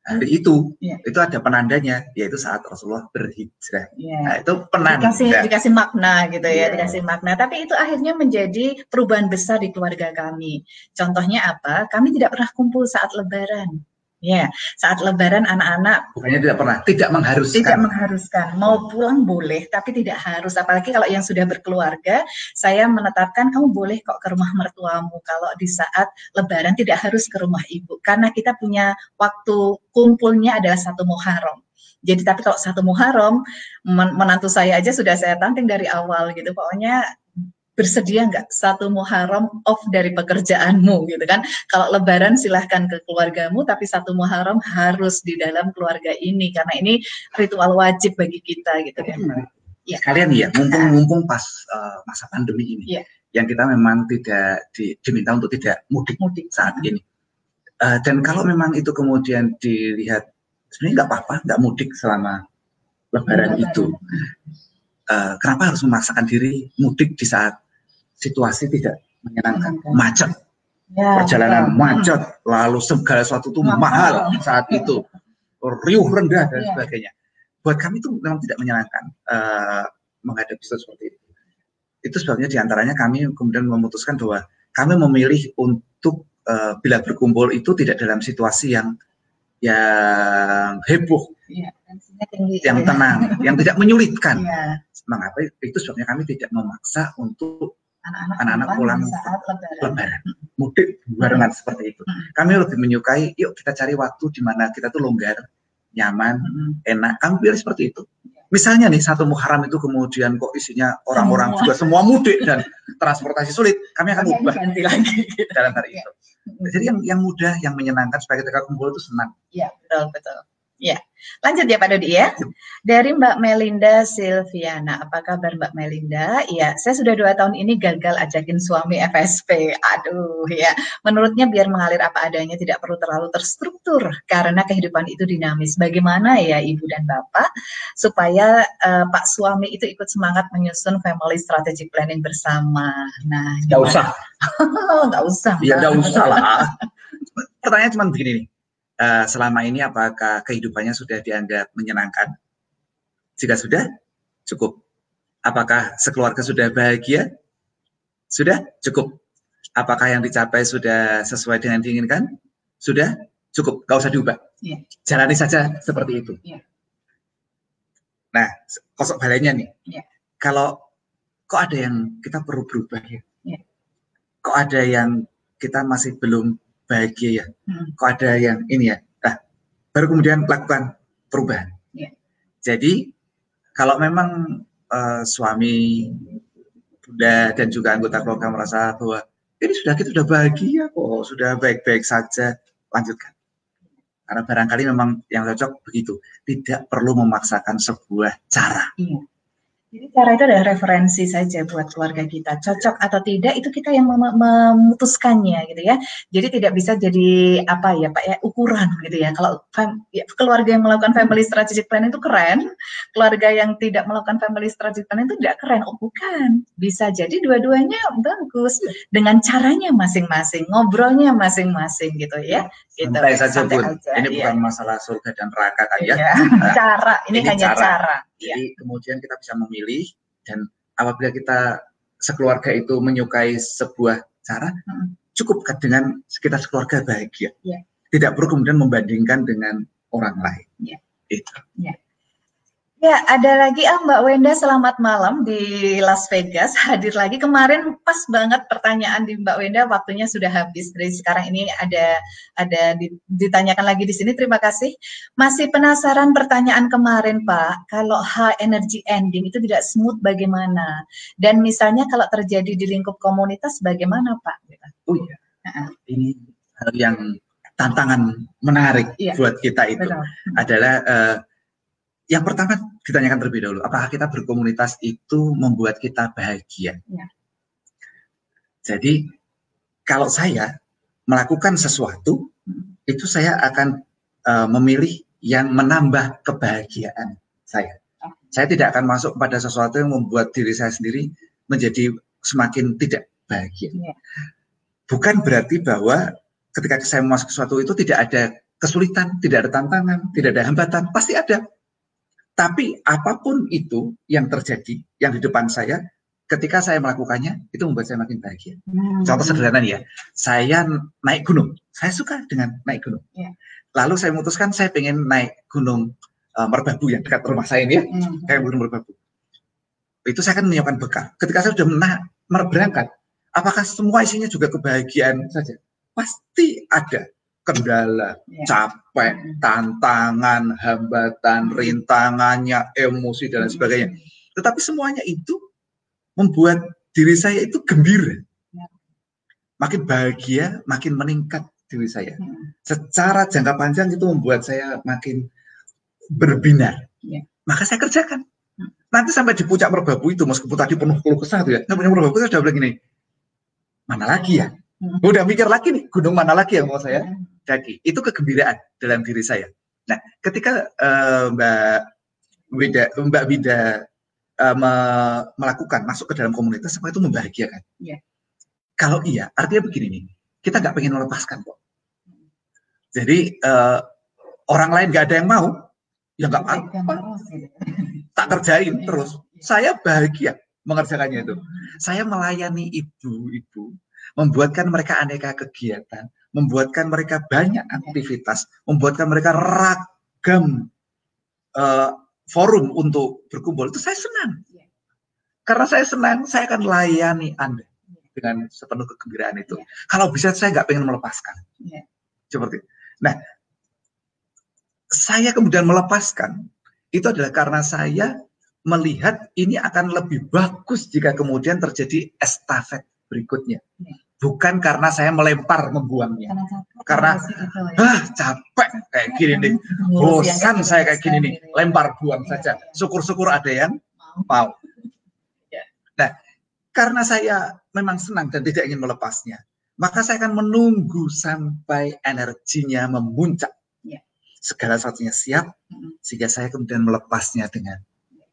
hari itu ada penandanya, yaitu saat Rasulullah berhijrah. Nah, itu penanda. Dikasih makna gitu ya, dikasih makna. Tapi itu akhirnya menjadi perubahan besar di keluarga kami. Contohnya apa? Kami tidak pernah kumpul saat Lebaran. Ya, saat Lebaran anak-anak bukannya tidak mengharuskan. Tidak mengharuskan. Mau pulang boleh, tapi tidak harus. Apalagi kalau yang sudah berkeluarga, saya menetapkan kamu boleh kok ke rumah mertuamu. Kalau di saat Lebaran tidak harus ke rumah ibu, karena kita punya waktu kumpulnya adalah 1 Muharram. Jadi tapi kalau 1 Muharram, menantu saya aja sudah saya tantang dari awal gitu. Pokoknya bersedia nggak 1 Muharram off dari pekerjaanmu gitu kan. Kalau Lebaran silahkan ke keluargamu, tapi 1 Muharram harus di dalam keluarga ini karena ini ritual wajib bagi kita gitu kan. Sekalian ya, mumpung pas masa pandemi ini, yang kita memang tidak diminta untuk tidak mudik saat ini. Dan kalau memang itu kemudian dilihat sebenarnya nggak apa-apa, nggak mudik selama Lebaran itu. Kenapa harus memaksakan diri mudik di saat situasi tidak menyenangkan, macet, perjalanan macet, lalu segala sesuatu itu mahal saat itu, riuh rendah dan sebagainya. Buat kami itu memang tidak menyenangkan menghadapi seperti itu. Itu sebabnya diantaranya kami kemudian memutuskan bahwa kami memilih untuk bila berkumpul itu tidak dalam situasi yang heboh, yang tenang, yang tidak menyulitkan. Mengapa? Itu sebabnya kami tidak memaksa untuk anak-anak pulang saat Lebaran, mudik barengan seperti itu. Kami lebih menyukai, yuk kita cari waktu di mana kita tuh longgar, nyaman, enak. Kami pilih seperti itu. Misalnya nih 1 Muharram itu kemudian kok isinya orang-orang juga semua mudik dan transportasi sulit, kami akan ubah lagi dalam hari itu. Jadi yang mudah, yang menyenangkan supaya ketika kumpul itu senang. Iya, betul. Ya, lanjut ya Pak Dodi ya. Dari Mbak Melinda Silviana, apa kabar Mbak Melinda? Ya, saya sudah 2 tahun ini gagal ajakin suami FSP. Aduh ya, menurutnya biar mengalir apa adanya, tidak perlu terlalu terstruktur karena kehidupan itu dinamis. Bagaimana ya Ibu dan Bapak supaya Pak suami itu ikut semangat menyusun family strategic planning bersama? Nah, nggak usah. Nggak usah. Ya nggak usah lah. Pertanyaan cuma begini nih. Selama ini apakah kehidupannya sudah dianggap menyenangkan? Jika sudah, cukup. Apakah sekeluarga sudah bahagia? Sudah, cukup. Apakah yang dicapai sudah sesuai dengan diinginkan? Sudah, cukup. Gak usah diubah. Jalani saja seperti itu. Nah, kosok balainya nih. Kalau kok ada yang kita perlu berubah ya? Kok ada yang kita masih belum bahagia ya? Kok ada yang ini ya? Nah, baru kemudian lakukan perubahan. Jadi, kalau memang suami, bunda, dan juga anggota keluarga merasa bahwa ini kita sudah bahagia kok, sudah baik-baik saja, lanjutkan. Karena barangkali memang yang cocok begitu, tidak perlu memaksakan sebuah cara. Jadi cara itu adalah referensi saja buat keluarga kita, cocok atau tidak itu kita yang memutuskannya gitu ya. Jadi tidak bisa jadi apa ya Pak ya, ukuran gitu ya. Kalau keluarga yang melakukan family strategic plan itu keren, keluarga yang tidak melakukan family strategic plan itu tidak keren. Oh bukan, bisa jadi dua-duanya bagus dengan caranya masing-masing, ngobrolnya masing-masing gitu ya. Santai saja Bun, ini bukan masalah surga dan neraka kan ya. Cara, ini hanya cara. Jadi kemudian kita bisa memilih, dan apabila kita sekeluarga itu menyukai sebuah cara, cukup dengan kita sekeluarga bahagia. Tidak perlu kemudian membandingkan dengan orang lain. Itu. Ya, ada lagi Mbak Wenda, selamat malam di Las Vegas, hadir lagi. Kemarin pas banget pertanyaan di Mbak Wenda, waktunya sudah habis. Dari sekarang ini ada ditanyakan lagi di sini. Terima kasih. Masih penasaran pertanyaan kemarin Pak, kalau high energy ending itu tidak smooth bagaimana? Dan misalnya kalau terjadi di lingkup komunitas bagaimana Pak? Oh iya, ini hal yang tantangan menarik buat kita itu. Betul. Adalah yang pertama ditanyakan terlebih dahulu, apakah kita berkomunitas itu membuat kita bahagia? Jadi kalau saya melakukan sesuatu, itu saya akan memilih yang menambah kebahagiaan saya. Saya tidak akan masuk pada sesuatu yang membuat diri saya sendiri menjadi semakin tidak bahagia. Bukan berarti bahwa ketika saya masuk sesuatu itu tidak ada kesulitan, tidak ada tantangan, tidak ada hambatan, pasti ada. Tapi apapun itu yang terjadi, yang di depan saya, ketika saya melakukannya, itu membuat saya makin bahagia. Contoh sederhana nih ya, saya naik gunung, saya suka dengan naik gunung. Lalu saya memutuskan saya pengen naik gunung Merbabu yang dekat rumah saya ini ya, kayak gunung Merbabu. Itu saya akan menyiapkan bekal. Ketika saya sudah berangkat, apakah semua isinya juga kebahagiaan saja? Pasti ada kendala, capek, tantangan, hambatan, rintangannya, emosi dan lain sebagainya. Tetapi semuanya itu membuat diri saya itu gembira. Makin bahagia, makin meningkat diri saya. Secara jangka panjang itu membuat saya makin berbinar. Maka saya kerjakan. Nanti sampai di puncak Merbabu itu, meskipun tadi penuh keluh kesah tuh ya, puncak Merbabu saya sudah bilang gini, mana lagi ya? Udah mikir lagi nih, gunung mana lagi yang mau saya daki. Itu kegembiraan dalam diri saya. Nah, ketika Mbak Wida melakukan, masuk ke dalam komunitas, apa itu membahagiakan? Kalau iya, artinya begini nih, kita nggak pengen melepaskan kok. Jadi orang lain nggak ada yang mau, ya nggak apa-apa, tak kerjain terus. Saya bahagia mengerjakannya itu. Saya melayani ibu-ibu, membuatkan mereka aneka kegiatan, membuatkan mereka banyak aktivitas, membuatkan mereka ragam forum untuk berkumpul. Itu saya senang. Karena saya senang, saya akan layani Anda dengan sepenuh kegembiraan itu. Kalau bisa saya nggak pengen melepaskan. Seperti itu. Nah, saya kemudian melepaskan, itu adalah karena saya melihat ini akan lebih bagus jika kemudian terjadi estafet berikutnya. Bukan karena saya melempar, membuangnya. Karena capek kayak gini nih, bosan saya kayak gini nih, lempar buang saja. Syukur-syukur ada yang mau. Nah, karena saya memang senang dan tidak ingin melepasnya, maka saya akan menunggu sampai energinya memuncak. Segala sesuatunya siap, sehingga saya kemudian melepasnya dengan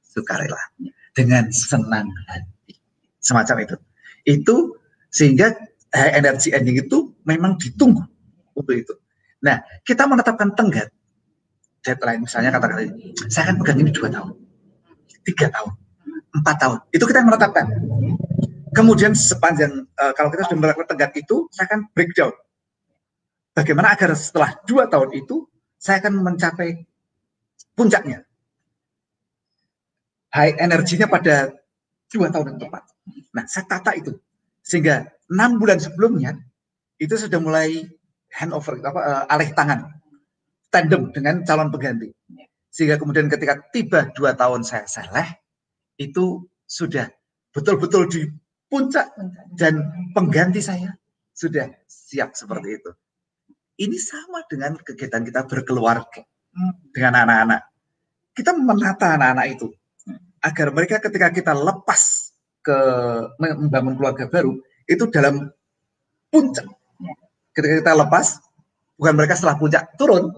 sukarela, dengan senang hati. Semacam itu. Itu sehingga energi ending itu memang ditunggu untuk itu. Nah, kita menetapkan tenggat deadline, misalnya katakan saya akan pegang ini 2 tahun. 3 tahun, 4 tahun. Itu kita yang menetapkan. Kemudian sepanjang, kalau kita sudah melakukan tenggat itu, saya akan breakdown. Bagaimana agar setelah 2 tahun itu, saya akan mencapai puncaknya. High energinya pada 2 tahun yang tepat. Nah, saya tata itu. Sehingga 6 bulan sebelumnya, itu sudah mulai handover, alih tangan. Tandem dengan calon pengganti. Sehingga kemudian ketika tiba 2 tahun saya seleh, itu sudah betul-betul di puncak dan pengganti saya sudah siap seperti itu. Ini sama dengan kegiatan kita berkeluarga dengan anak-anak. Kita menata anak-anak itu agar mereka ketika kita lepas ke membangun keluarga baru itu dalam puncak. Ketika kita lepas, bukan mereka setelah puncak turun,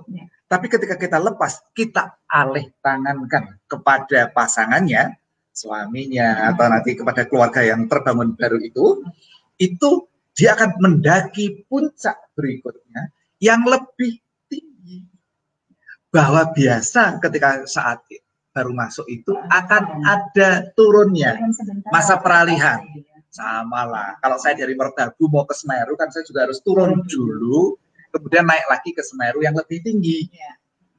tapi ketika kita lepas, kita alih tangankan kepada pasangannya, suaminya, atau nanti kepada keluarga yang terbangun baru itu dia akan mendaki puncak berikutnya yang lebih tinggi. Bahwa biasa ketika saat baru masuk itu akan ada turunnya, masa peralihan. Sama lah, kalau saya dari Merbabu mau ke Semeru kan saya juga harus turun dulu, kemudian naik lagi ke Semeru yang lebih tinggi.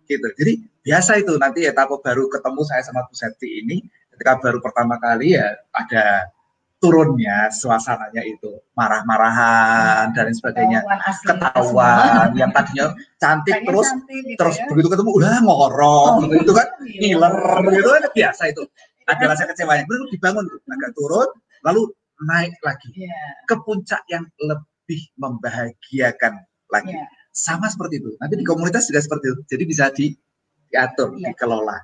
Gitu. Jadi biasa itu nanti etapa baru ketemu saya sama Bu Septi ini, ketika baru pertama kali ya ada turunnya, suasananya itu marah-marahan dan lain sebagainya, ketahuan yang tadinya cantik terus begitu ketemu udah ngorok gitu kan, ngiler gitu kan biasa itu. Ada rasa kecewanya, baru dibangun tuh, agak turun lalu naik lagi ke puncak yang lebih membahagiakan lagi. Sama seperti itu. Nanti di komunitas juga seperti itu. Jadi bisa diatur, dikelola.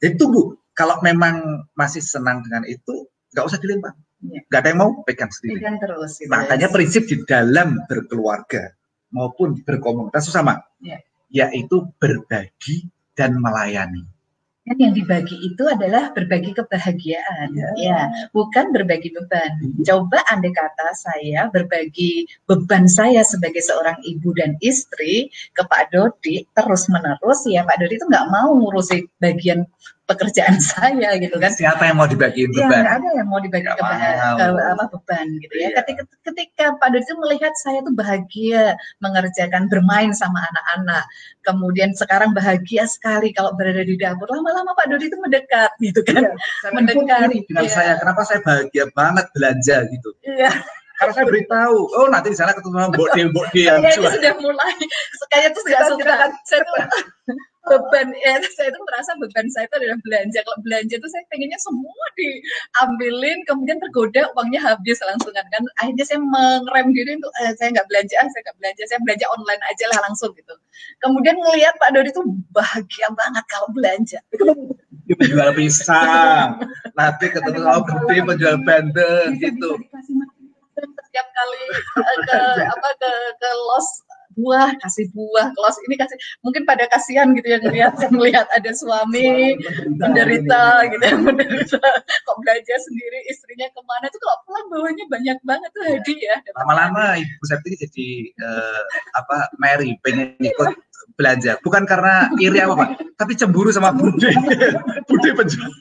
Jadi tunggu. Kalau memang masih senang dengan itu, nggak usah dilempar. Nggak ada yang mau pegang sendiri. Pegang terus. Gitu. Makanya prinsip di dalam berkeluarga maupun berkomunitas itu sama, yaitu berbagi dan melayani. Kan yang dibagi itu adalah berbagi kebahagiaan, bukan berbagi beban. Coba andai kata saya berbagi beban saya sebagai seorang ibu dan istri ke Pak Dodi terus menerus, ya Pak Dodi itu nggak mau ngurusi bagian pekerjaan saya gitu kan. Siapa yang mau dibagi beban? Ya, nggak ada yang mau dibagi beban gitu ya. Ketika Pak Dodi itu melihat saya tuh bahagia mengerjakan bermain sama anak-anak, kemudian sekarang bahagia sekali kalau berada di dapur, lama-lama Pak Dodi itu mendekat gitu kan. Mendekat dengan saya, kenapa saya bahagia banget belanja gitu. Karena saya beritahu, oh nanti di sana ketemu sama Mbok Di yang sudah mulai, kayaknya tuh nggak suka. Saya tuh beban, saya tuh merasa beban saya itu adalah belanja. Kalau belanja tuh saya pengennya semua diambilin, kemudian tergoda uangnya habis langsungan kan. Akhirnya saya mengerem diri untuk saya nggak belanja, saya belanja online aja lah langsung gitu. Kemudian ngelihat Pak Dodi tuh bahagia banget kalau belanja. Dia penjual pisang, nanti ketemu sama Budi penjual bandeng gitu. Setiap kali ke los buah, kasih buah, los ini kasih, mungkin pada kasihan gitu ya melihat ada suami menderita gitu ya, menderita kok belanja sendiri, istrinya kemana tuh kalau pulang bawanya banyak banget tuh hadiah. Lama-lama Ibu Septi jadi Mary pengen ikut belanja, bukan karena iri apa Pak, tapi cemburu sama Budi penjual.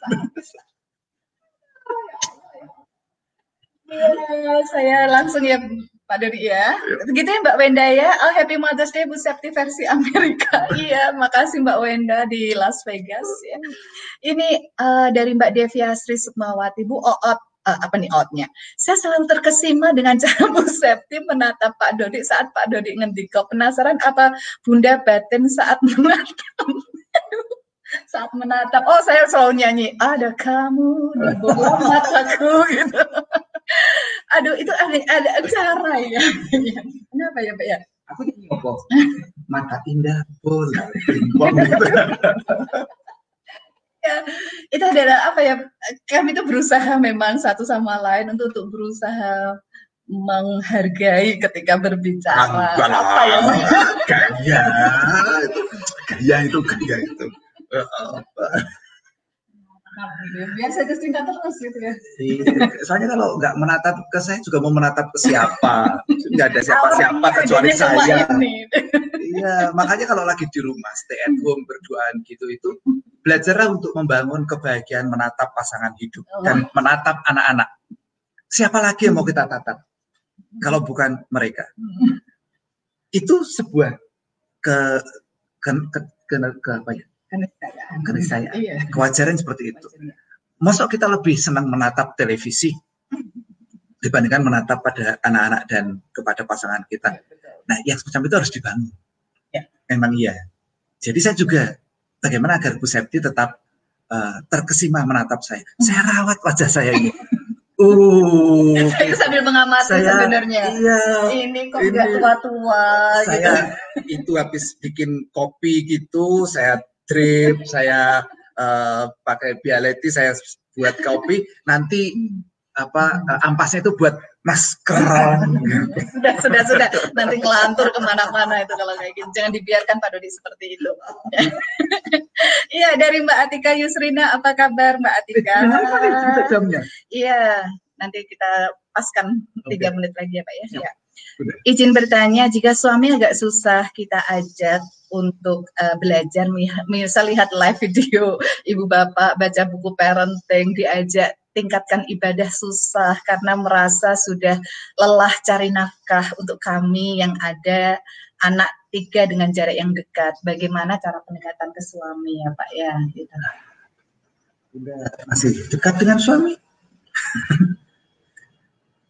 Saya langsung ya Pak Dodi ya. Begitu ya Mbak Wenda ya. Oh, Happy Mother's Day Bu Septi versi Amerika. Iya, makasih Mbak Wenda di Las Vegas ya. Ini dari Mbak Devia Sri Sukmawati, Bu apa nih outnya? Saya selalu terkesima dengan cara Bu Septi menatap Pak Dodi saat Pak Dodi ngendiko. Penasaran apa Bunda batin saat menatap? Saat menatap, oh saya selalu nyanyi, ada kamu di bawah mataku gitu. Aduh, itu ada cara ya. Kenapa ya Pak ya? Aku nyanyi apa? Mata indah bola. Ya, itu adalah apa ya? Kami itu berusaha memang satu sama lain untuk berusaha menghargai ketika berbicara. Apa ya? Gaya itu. Biar saya singkat terus gitu ya. Soalnya kalau nggak menatap ke saya juga mau menatap ke siapa? Nggak ada siapa-siapa kecuali saya. Iya, makanya kalau lagi di rumah stay at home berduaan gitu itu belajarlah untuk membangun kebahagiaan, menatap pasangan hidup dan menatap anak-anak. Siapa lagi yang mau kita tatap kalau bukan mereka? Itu sebuah keniscayaan, kewajaran seperti itu. Masa kita lebih senang menatap televisi dibandingkan menatap pada anak-anak dan kepada pasangan kita. Nah, yang semacam itu harus dibangun. Memang iya. Jadi saya juga bagaimana agar Bu Septi tetap terkesima menatap saya. Saya rawat wajah saya ini. Saya sambil mengamati sebenarnya. Iya, ini kok nggak tua-tua gitu. Itu habis bikin kopi gitu, saya drip, saya pakai Bialetti, saya buat kopi, nanti ampasnya itu buat masker. Sudah. Nanti ngelantur kemana-mana itu kalau kayak gitu. Jangan dibiarkan Pak Dodi seperti itu. Iya, dari Mbak Atika Yusrina, apa kabar Mbak Atika? Iya, nanti kita paskan 3 menit lagi ya Pak ya. Ya. Izin bertanya, jika suami agak susah kita ajak untuk belajar, misal lihat live video ibu bapak, baca buku parenting, diajak tingkatkan ibadah susah karena merasa sudah lelah cari nafkah untuk kami yang ada anak 3 dengan jarak yang dekat. Bagaimana cara pendekatan ke suami ya Pak ya? Gitu. Udah masih dekat dengan suami?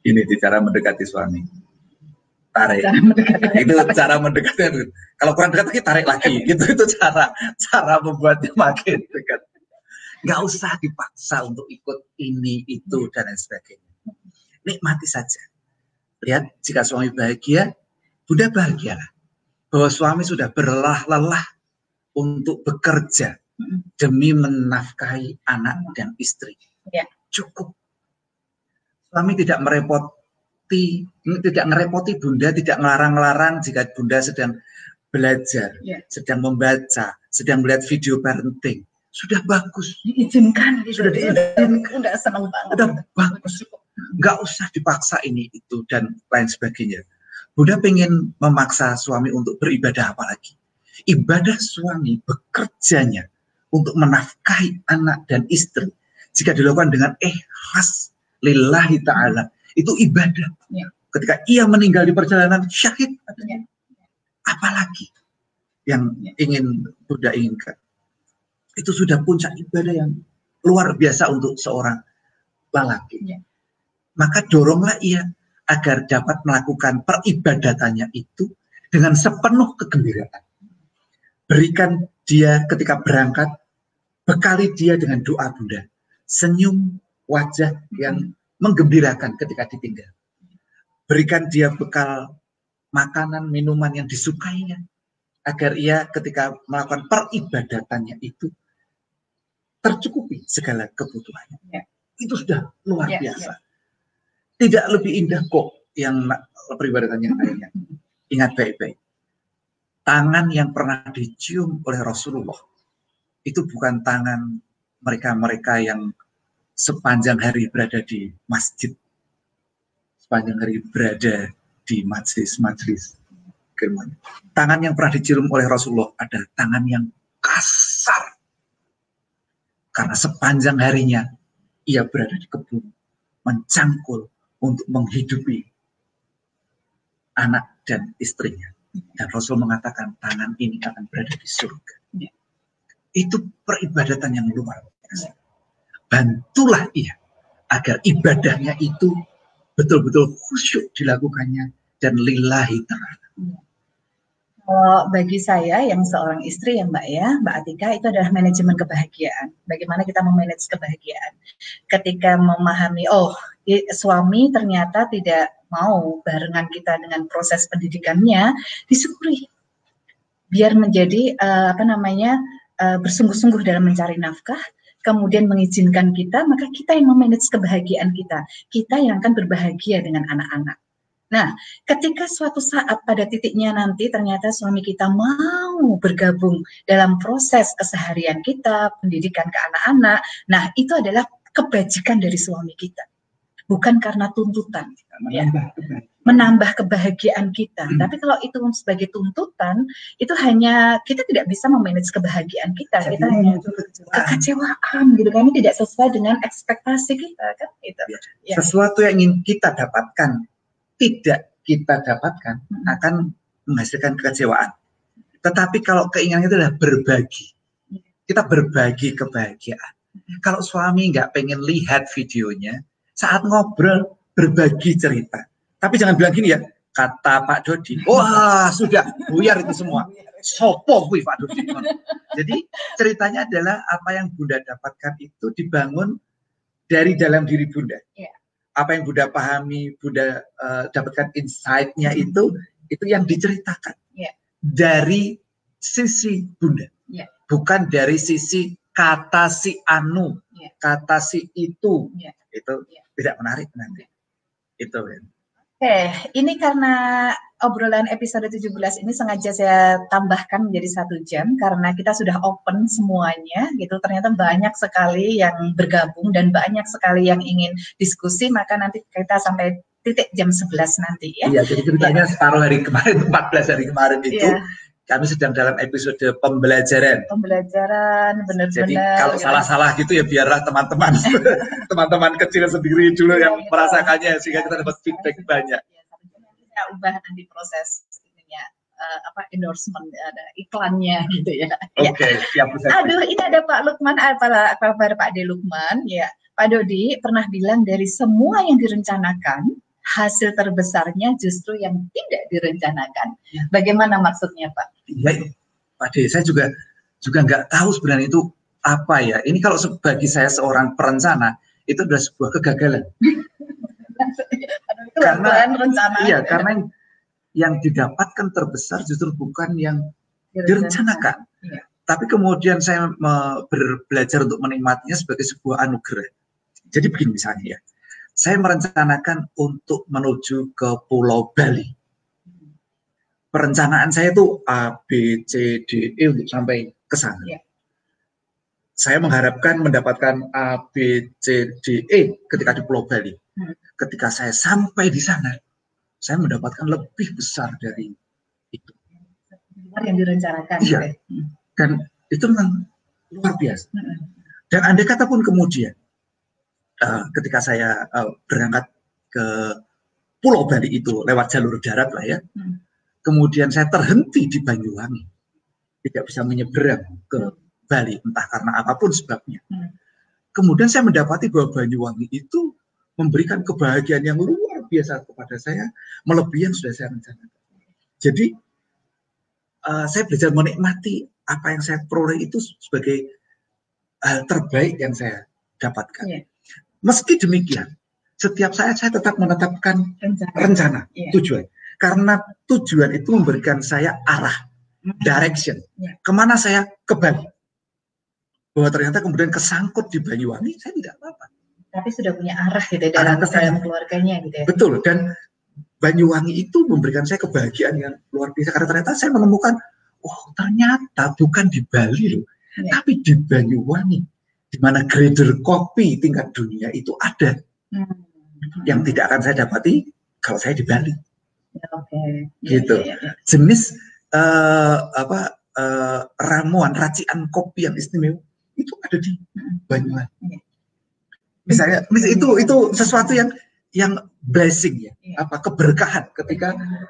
Ini cara mendekati suami. Tarik. Itu cara mendekati. Kalau kurang dekat lagi tarik lagi. Itu cara membuatnya makin dekat. Nggak usah dipaksa untuk ikut ini, itu, dan lain sebagainya. Nikmati saja. Lihat, jika suami bahagia, Bunda bahagialah. Bahwa suami sudah berlelah-lelah untuk bekerja demi menafkahi anak dan istri. Ya. Cukup. Suami tidak ngerepoti Bunda, tidak ngelarang-larang jika Bunda sedang belajar, sedang membaca, sedang melihat video parenting. Sudah bagus, diizinkan, sudah diizinkan, udah senang banget, udah bagus, nggak usah dipaksa ini itu dan lain sebagainya. Bunda pengen memaksa suami untuk beribadah apalagi? Ibadah suami bekerjanya untuk menafkahi anak dan istri jika dilakukan dengan ikhlas lillahi ta'ala, itu ibadah. Ketika ia meninggal di perjalanan syahid, apalagi yang ingin Bunda inginkan? Itu sudah puncak ibadah yang luar biasa untuk seorang lelaki. Maka doronglah ia agar dapat melakukan peribadatannya itu dengan sepenuh kegembiraan. Berikan dia ketika berangkat, bekali dia dengan doa Bunda. Senyum wajah yang menggembirakan ketika ditinggal. Berikan dia bekal makanan, minuman yang disukainya. Agar ia ketika melakukan peribadatannya itu tercukupi segala kebutuhannya. Itu sudah luar biasa. Tidak lebih indah kok yang peribadatan yang lainnya. Ingat baik-baik. Tangan yang pernah dicium oleh Rasulullah itu bukan tangan mereka-mereka yang sepanjang hari berada di masjid, sepanjang hari berada di majelis-majelis. Tangan yang pernah dicium oleh Rasulullah adalah tangan yang kasar. Karena sepanjang harinya ia berada di kebun, mencangkul untuk menghidupi anak dan istrinya. Dan Rasul mengatakan tangan ini akan berada di surga. Itu peribadatan yang luar biasa. Bantulah ia agar ibadahnya itu betul-betul khusyuk dilakukannya dan lillahi ta'ala. Bagi saya yang seorang istri ya Mbak ya, Mbak Atika, itu adalah manajemen kebahagiaan. Bagaimana kita memanage kebahagiaan. Ketika memahami, suami ternyata tidak mau barengan kita dengan proses pendidikannya, disyukuri. Biar menjadi bersungguh-sungguh dalam mencari nafkah, kemudian mengizinkan kita, maka kita yang memanage kebahagiaan kita. Kita yang akan berbahagia dengan anak-anak. Nah, ketika suatu saat pada titiknya nanti ternyata suami kita mau bergabung dalam proses keseharian kita, pendidikan ke anak-anak, nah itu adalah kebajikan dari suami kita. Bukan karena tuntutan. menambah kebahagiaan kita. Tapi kalau itu sebagai tuntutan, itu hanya kita tidak bisa memanage kebahagiaan kita. Kita hanya kekecewaan gitu kan, ini tidak sesuai dengan ekspektasi kita kan itu. Ya. Sesuatu yang ingin kita dapatkan tidak kita dapatkan akan menghasilkan kekecewaan. Tetapi kalau keinginan itu adalah berbagi, kita berbagi kebahagiaan. Kalau suami nggak pengen lihat videonya, saat ngobrol berbagi cerita. Tapi jangan bilang gini ya, kata Pak Dodi, wah sudah buyar itu semua. Sopo kuwi Pak Dodi. Jadi ceritanya adalah apa yang Bunda dapatkan itu dibangun dari dalam diri Bunda. Apa yang Bunda pahami, Bunda dapatkan insight-nya itu yang diceritakan dari sisi Bunda, bukan dari sisi kata si anu, kata si itu tidak menarik nanti. Itu kan. Oke, ini karena obrolan episode 17 ini sengaja saya tambahkan menjadi 1 jam karena kita sudah open semuanya gitu. Ternyata banyak sekali yang bergabung dan banyak sekali yang ingin diskusi, maka nanti kita sampai titik jam 11 nanti ya. Iya, jadi ceritanya separuh hari kemarin, 14 hari kemarin itu kami sedang dalam episode pembelajaran. Pembelajaran, benar-benar. Jadi kalau salah-salah gitu ya biarlah teman-teman teman-teman kecil sendiri dulu yang merasakannya sehingga kita dapat feedback banyak. Kita ubah nanti proses ininya endorsement, ada iklannya gitu ya. Oke, siap. Aduh, ini ada Pak Lukman, apa kabar Pak D. Lukman? Ya, Pak Dodi pernah bilang dari semua yang direncanakan, hasil terbesarnya justru yang tidak direncanakan. Bagaimana maksudnya, Pak? Ya, Pak D, saya juga nggak tahu sebenarnya itu apa ya. Ini kalau bagi saya seorang perencana itu adalah sebuah kegagalan. Karena yang didapatkan terbesar justru bukan yang direncanakan. Tapi kemudian saya belajar untuk menikmatinya sebagai sebuah anugerah. Jadi begini misalnya ya. Saya merencanakan untuk menuju ke Pulau Bali. Perencanaan saya itu A, B, C, D, E untuk sampai ke sana. Saya mengharapkan mendapatkan A, B, C, D, E ketika di Pulau Bali. Ketika saya sampai di sana, saya mendapatkan lebih besar dari itu. Yang direncanakan. Iya. Dan itu memang luar biasa. Dan andai kata pun kemudian, ketika saya berangkat ke Pulau Bali itu lewat jalur darat lah ya, kemudian saya terhenti di Banyuwangi, tidak bisa menyeberang ke Bali entah karena apapun sebabnya. Kemudian saya mendapati bahwa Banyuwangi itu memberikan kebahagiaan yang luar biasa kepada saya, melebihi yang sudah saya rencanakan. Jadi saya belajar menikmati apa yang saya peroleh itu sebagai hal terbaik yang saya dapatkan. Meski demikian, setiap saat saya tetap menetapkan rencana, tujuan. Karena tujuan itu memberikan saya arah, direction. Kemana saya kembali. Bahwa ternyata kemudian kesangkut di Banyuwangi, saya tidak apa-apa. Tapi sudah punya arah gitu dalam keluarganya gitu ya. Betul, dan Banyuwangi itu memberikan saya kebahagiaan yang luar biasa. Karena ternyata saya menemukan, ternyata bukan di Bali loh, tapi di Banyuwangi. Di mana grader kopi tingkat dunia itu ada yang tidak akan saya dapati kalau saya di Bali. Gitu. Jenis ramuan racian kopi yang istimewa itu ada di Banyuwangi. Misalnya itu sesuatu yang blessing ya, keberkahan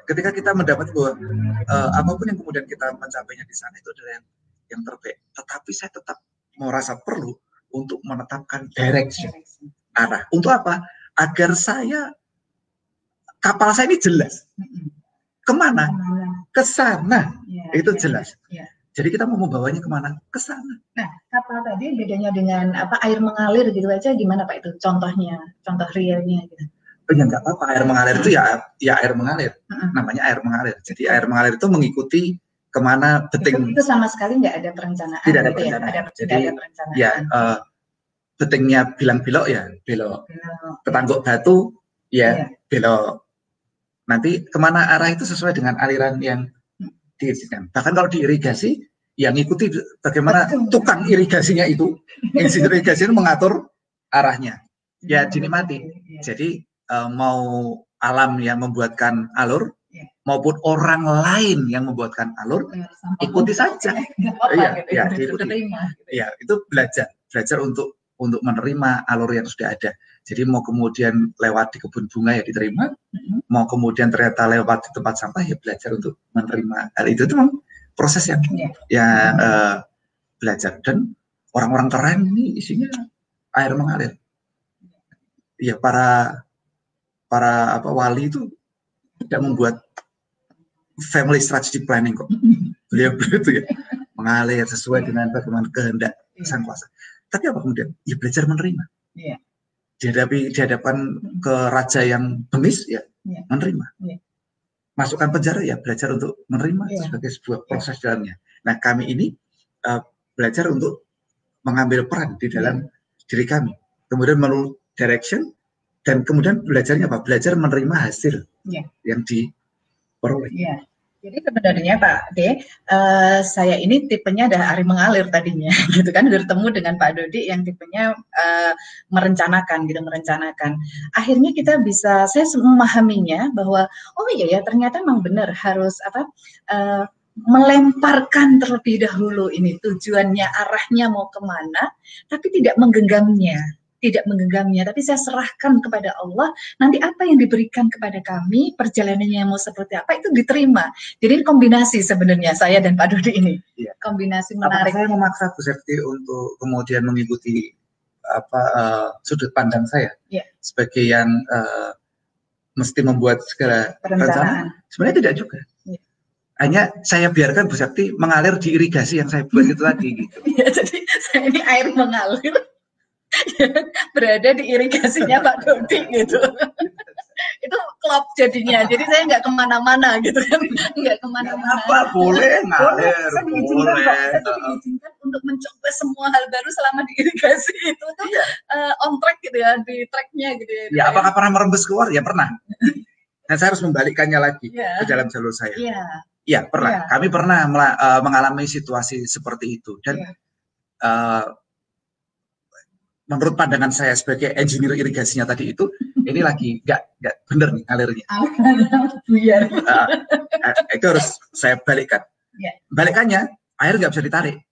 ketika kita mendapat bahwa apapun yang kemudian kita mencapainya di sana itu adalah yang terbaik. Tetapi saya tetap merasa perlu untuk menetapkan direction, arah. Untuk apa? Agar kapal saya ini jelas. Kemana? Ke sana. Itu jelas. Jadi kita mau membawanya kemana? Ke sana. Nah, kapal tadi bedanya dengan air mengalir gitu aja gimana Pak itu? Contohnya, contoh realnya gitu. Ya nggak apa-apa, air mengalir itu ya air mengalir. Namanya air mengalir. Jadi air mengalir itu mengikuti kemana beting. Itu sama sekali nggak ada perencanaan. Tidak ada perencanaan. Jadi ya betingnya bilang belok ya belok. Ke Tangguk Batu ya belok. Nanti kemana arah itu sesuai dengan aliran yang diirigasikan. Bahkan kalau diirigasi, yang ngikuti bagaimana tukang irigasinya itu, insinyur irigasi itu mengatur arahnya. Ya dinikmati. Jadi mau alam yang membuatkan alur, maupun orang lain yang membuatkan alur, ikuti saja. Diikuti. Ya, itu belajar untuk menerima alur yang sudah ada. Jadi mau kemudian lewat di kebun bunga ya diterima, mau kemudian ternyata lewat di tempat sampah ya belajar untuk menerima. Hal itu memang proses yang belajar. Dan orang-orang keren ini isinya air mengalir. Ya para wali itu tidak membuat family strategic planning kok. Beliau itu ya mengalir sesuai dengan bagaimana kehendak sang kuasa. Tapi apa kemudian? Ya belajar menerima. Di hadapan ke raja yang bengis ya menerima. Masukkan penjara ya belajar untuk menerima sebagai sebuah proses dalamnya. Nah, kami ini belajar untuk mengambil peran di dalam diri kami. Kemudian melalui direction dan kemudian belajarnya apa? Belajar menerima hasil yang diperoleh. Jadi sebenarnya Pak D, saya ini tipenya adalah air mengalir tadinya, gitu kan, bertemu dengan Pak Dodi yang tipenya merencanakan. Akhirnya kita bisa, saya memahaminya bahwa oh iya ya ternyata memang benar harus melemparkan terlebih dahulu ini tujuannya, arahnya mau kemana, tapi tidak menggenggamnya, tapi saya serahkan kepada Allah, nanti apa yang diberikan kepada kami, perjalanannya mau seperti apa, itu diterima. Jadi kombinasi sebenarnya saya dan Pak Dodi ini. Kombinasi menarik. Saya memaksa Bu Septi untuk kemudian mengikuti sudut pandang saya sebagai yang mesti membuat segala rencana. Sebenarnya tidak juga. Hanya saya biarkan Bu Septi mengalir di irigasi yang saya buat itu tadi. Gitu. Jadi saya ini air mengalir. Berada di irigasinya Pak Dodi gitu. Itu klop jadinya. Jadi saya nggak kemana-mana gitu kan, nggak kemana-mana. Apa boleh ngalir? Saya diizinkan untuk mencoba semua hal baru selama di irigasi itu tuh on track gitu ya, di tracknya gitu ya. Ya apakah pernah merembes keluar? Ya pernah. Dan saya harus membalikkannya lagi ke dalam jalur saya. Iya pernah. Kami pernah mengalami situasi seperti itu dan menurut pandangan saya sebagai engineer irigasinya tadi itu, ini lagi nggak benar nih alirnya. Itu harus saya balikkan. Balikannya, air nggak bisa ditarik.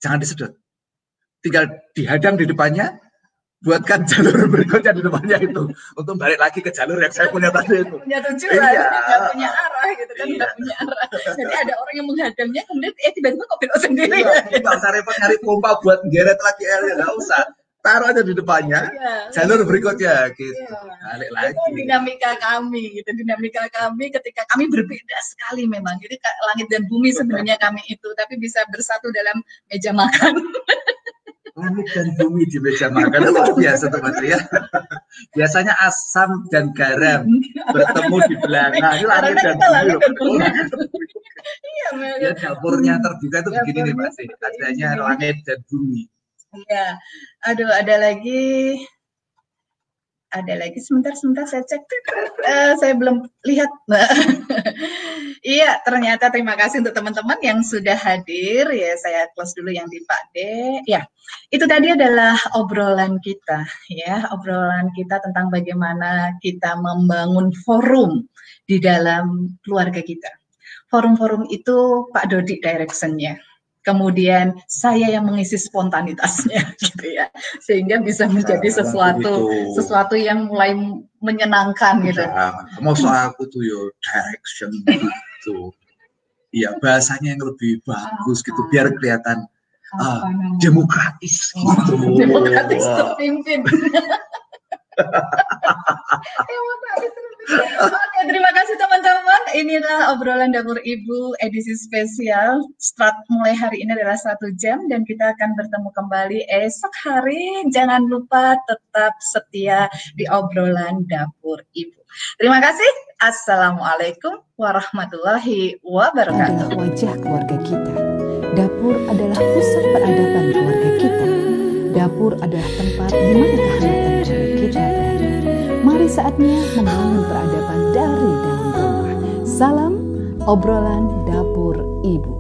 Jangan disedot. Tinggal dihadang di depannya, buatkan jalur berikutnya di depannya itu. Untuk balik lagi ke jalur yang saya punya tadi itu. Punya tujuan, nggak punya arah gitu kan, nggak punya arah. Jadi ada orang yang menghadangnya, kemudian tiba-tiba kok belok sendiri. Nggak usah repot nyari pompa buat geret lagi airnya, nggak usah. Taruh aja di depannya, jalur berikutnya gitu. Balik lagi. Itu dinamika kami ketika kami berbeda sekali memang. Jadi langit dan bumi sebenarnya kami itu, tapi bisa bersatu dalam meja makan. Langit dan bumi di meja makan luar biasa teman-teman ya. Biasanya asam dan garam bertemu di belakang. Ini langit dan bumi. Ya dapurnya terbuka itu begini nih Mas. Adanya langit dan bumi. Iya. Aduh, ada lagi sebentar saya cek. Saya belum lihat. Iya, ternyata terima kasih untuk teman-teman yang sudah hadir ya. Saya close dulu yang di Pak D. Ya, itu tadi adalah obrolan kita ya, obrolan kita tentang bagaimana kita membangun forum di dalam keluarga kita. Forum-forum itu Pak Dodi directionnya. Kemudian saya yang mengisi spontanitasnya gitu ya, sehingga bisa menjadi sesuatu yang mulai menyenangkan gitu. Mau soal aku tuh yo direction gitu, ya bahasanya yang lebih bagus gitu biar kelihatan demokratis gitu. Demokratis terpimpin. Oke, terima kasih teman-teman. Inilah obrolan dapur ibu edisi spesial. Start mulai hari ini adalah 1 jam dan kita akan bertemu kembali esok hari. Jangan lupa tetap setia di obrolan dapur ibu. Terima kasih. Assalamualaikum warahmatullahi wabarakatuh. Adalah wajah keluarga kita. Dapur adalah pusat peradaban keluarga kita. Dapur adalah tempat di mana kehangatan keluarga kita berada. Mari saatnya membangun peradaban dari dalam rumah. Salam obrolan dapur ibu.